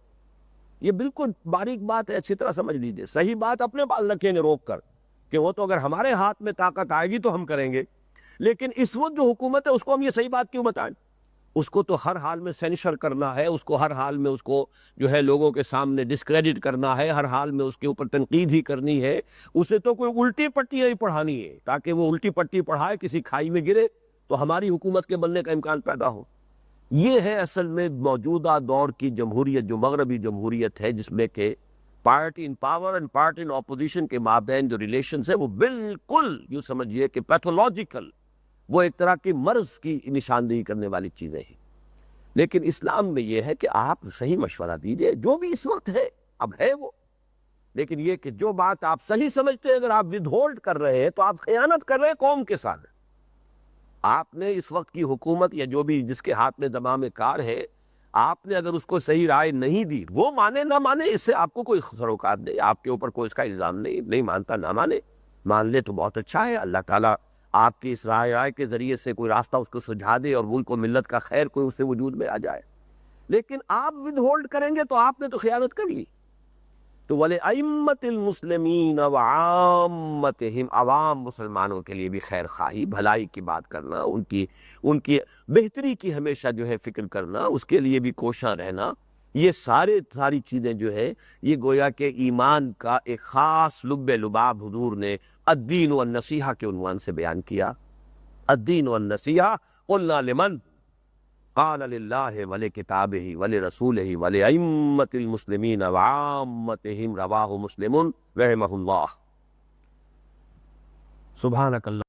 یہ بالکل باریک بات ہے، اچھی طرح سمجھ لیجیے۔ صحیح بات اپنے پاس رکھیں گے روک کر، کہ وہ تو اگر ہمارے ہاتھ میں طاقت آئے گی تو ہم کریں گے، لیکن اس وقت جو حکومت ہے اس کو ہم یہ صحیح بات کیوں بتائیں؟ اس کو تو ہر حال میں سینشر کرنا ہے، اس کو ہر حال میں اس کو جو ہے لوگوں کے سامنے ڈسکریڈٹ کرنا ہے، ہر حال میں اس کے اوپر تنقید ہی کرنی ہے۔ اسے تو کوئی الٹی پٹی نہیں پڑھانی ہے، تاکہ وہ الٹی پٹی پڑھائے، کسی کھائی میں گرے تو ہماری حکومت کے بننے کا امکان پیدا ہو۔ یہ ہے اصل میں موجودہ دور کی جمہوریت، جو مغربی جمہوریت ہے، جس میں کہ party in power and party in opposition کے مابین جو ریلیشنز ہیں وہ بالکل یوں سمجھیے کہ پیتھولوجیکل، وہ ایک طرح کی مرض کی نشاندہی کرنے والی چیزیں ہیں۔ لیکن اسلام میں یہ ہے کہ آپ صحیح مشورہ دیجئے، جو بھی اس وقت ہے اب ہے وہ، لیکن یہ کہ جو بات آپ صحیح سمجھتے ہیں اگر آپ ود ہولڈ کر رہے ہیں تو آپ خیانت کر رہے ہیں قوم کے ساتھ۔ آپ نے اس وقت کی حکومت یا جو بھی جس کے ہاتھ میں زمام کار ہے، آپ نے اگر اس کو صحیح رائے نہیں دی، وہ مانے نہ مانے اس سے آپ کو کوئی سروکار نہیں، آپ کے اوپر کوئی اس کا الزام نہیں مانتا نہ مانے، مان لے تو بہت اچھا ہے۔ اللہ تعالیٰ آپ کی اس رائے کے ذریعے سے کوئی راستہ اس کو سجھا دے اور ملک و ملت کا خیر کوئی اس سے وجود میں آ جائے، لیکن آپ ود ہولڈ کریں گے تو آپ نے تو خیانت کر لی۔ تو وَلِأَئِمَّةِ الْمُسْلِمِينَ وَعَامَّتِهِمْ، عوام مسلمانوں کے لیے بھی خیر خواہی، بھلائی کی بات کرنا، ان کی بہتری کی ہمیشہ جو ہے فکر کرنا، اس کے لیے بھی کوشاں رہنا، یہ ساری چیزیں جو ہے یہ گویا کہ ایمان کا ایک خاص لب لباب حضور نے الدین والنصیحہ کے عنوان سے بیان کیا۔ الدین والنصیحہ قلنا لمن قال للہ ولکتابہ ولرسولہ ولأئمة المسلمین وعامتہم، رواہ مسلم رحمہ اللہ۔ سبحانک اللہ۔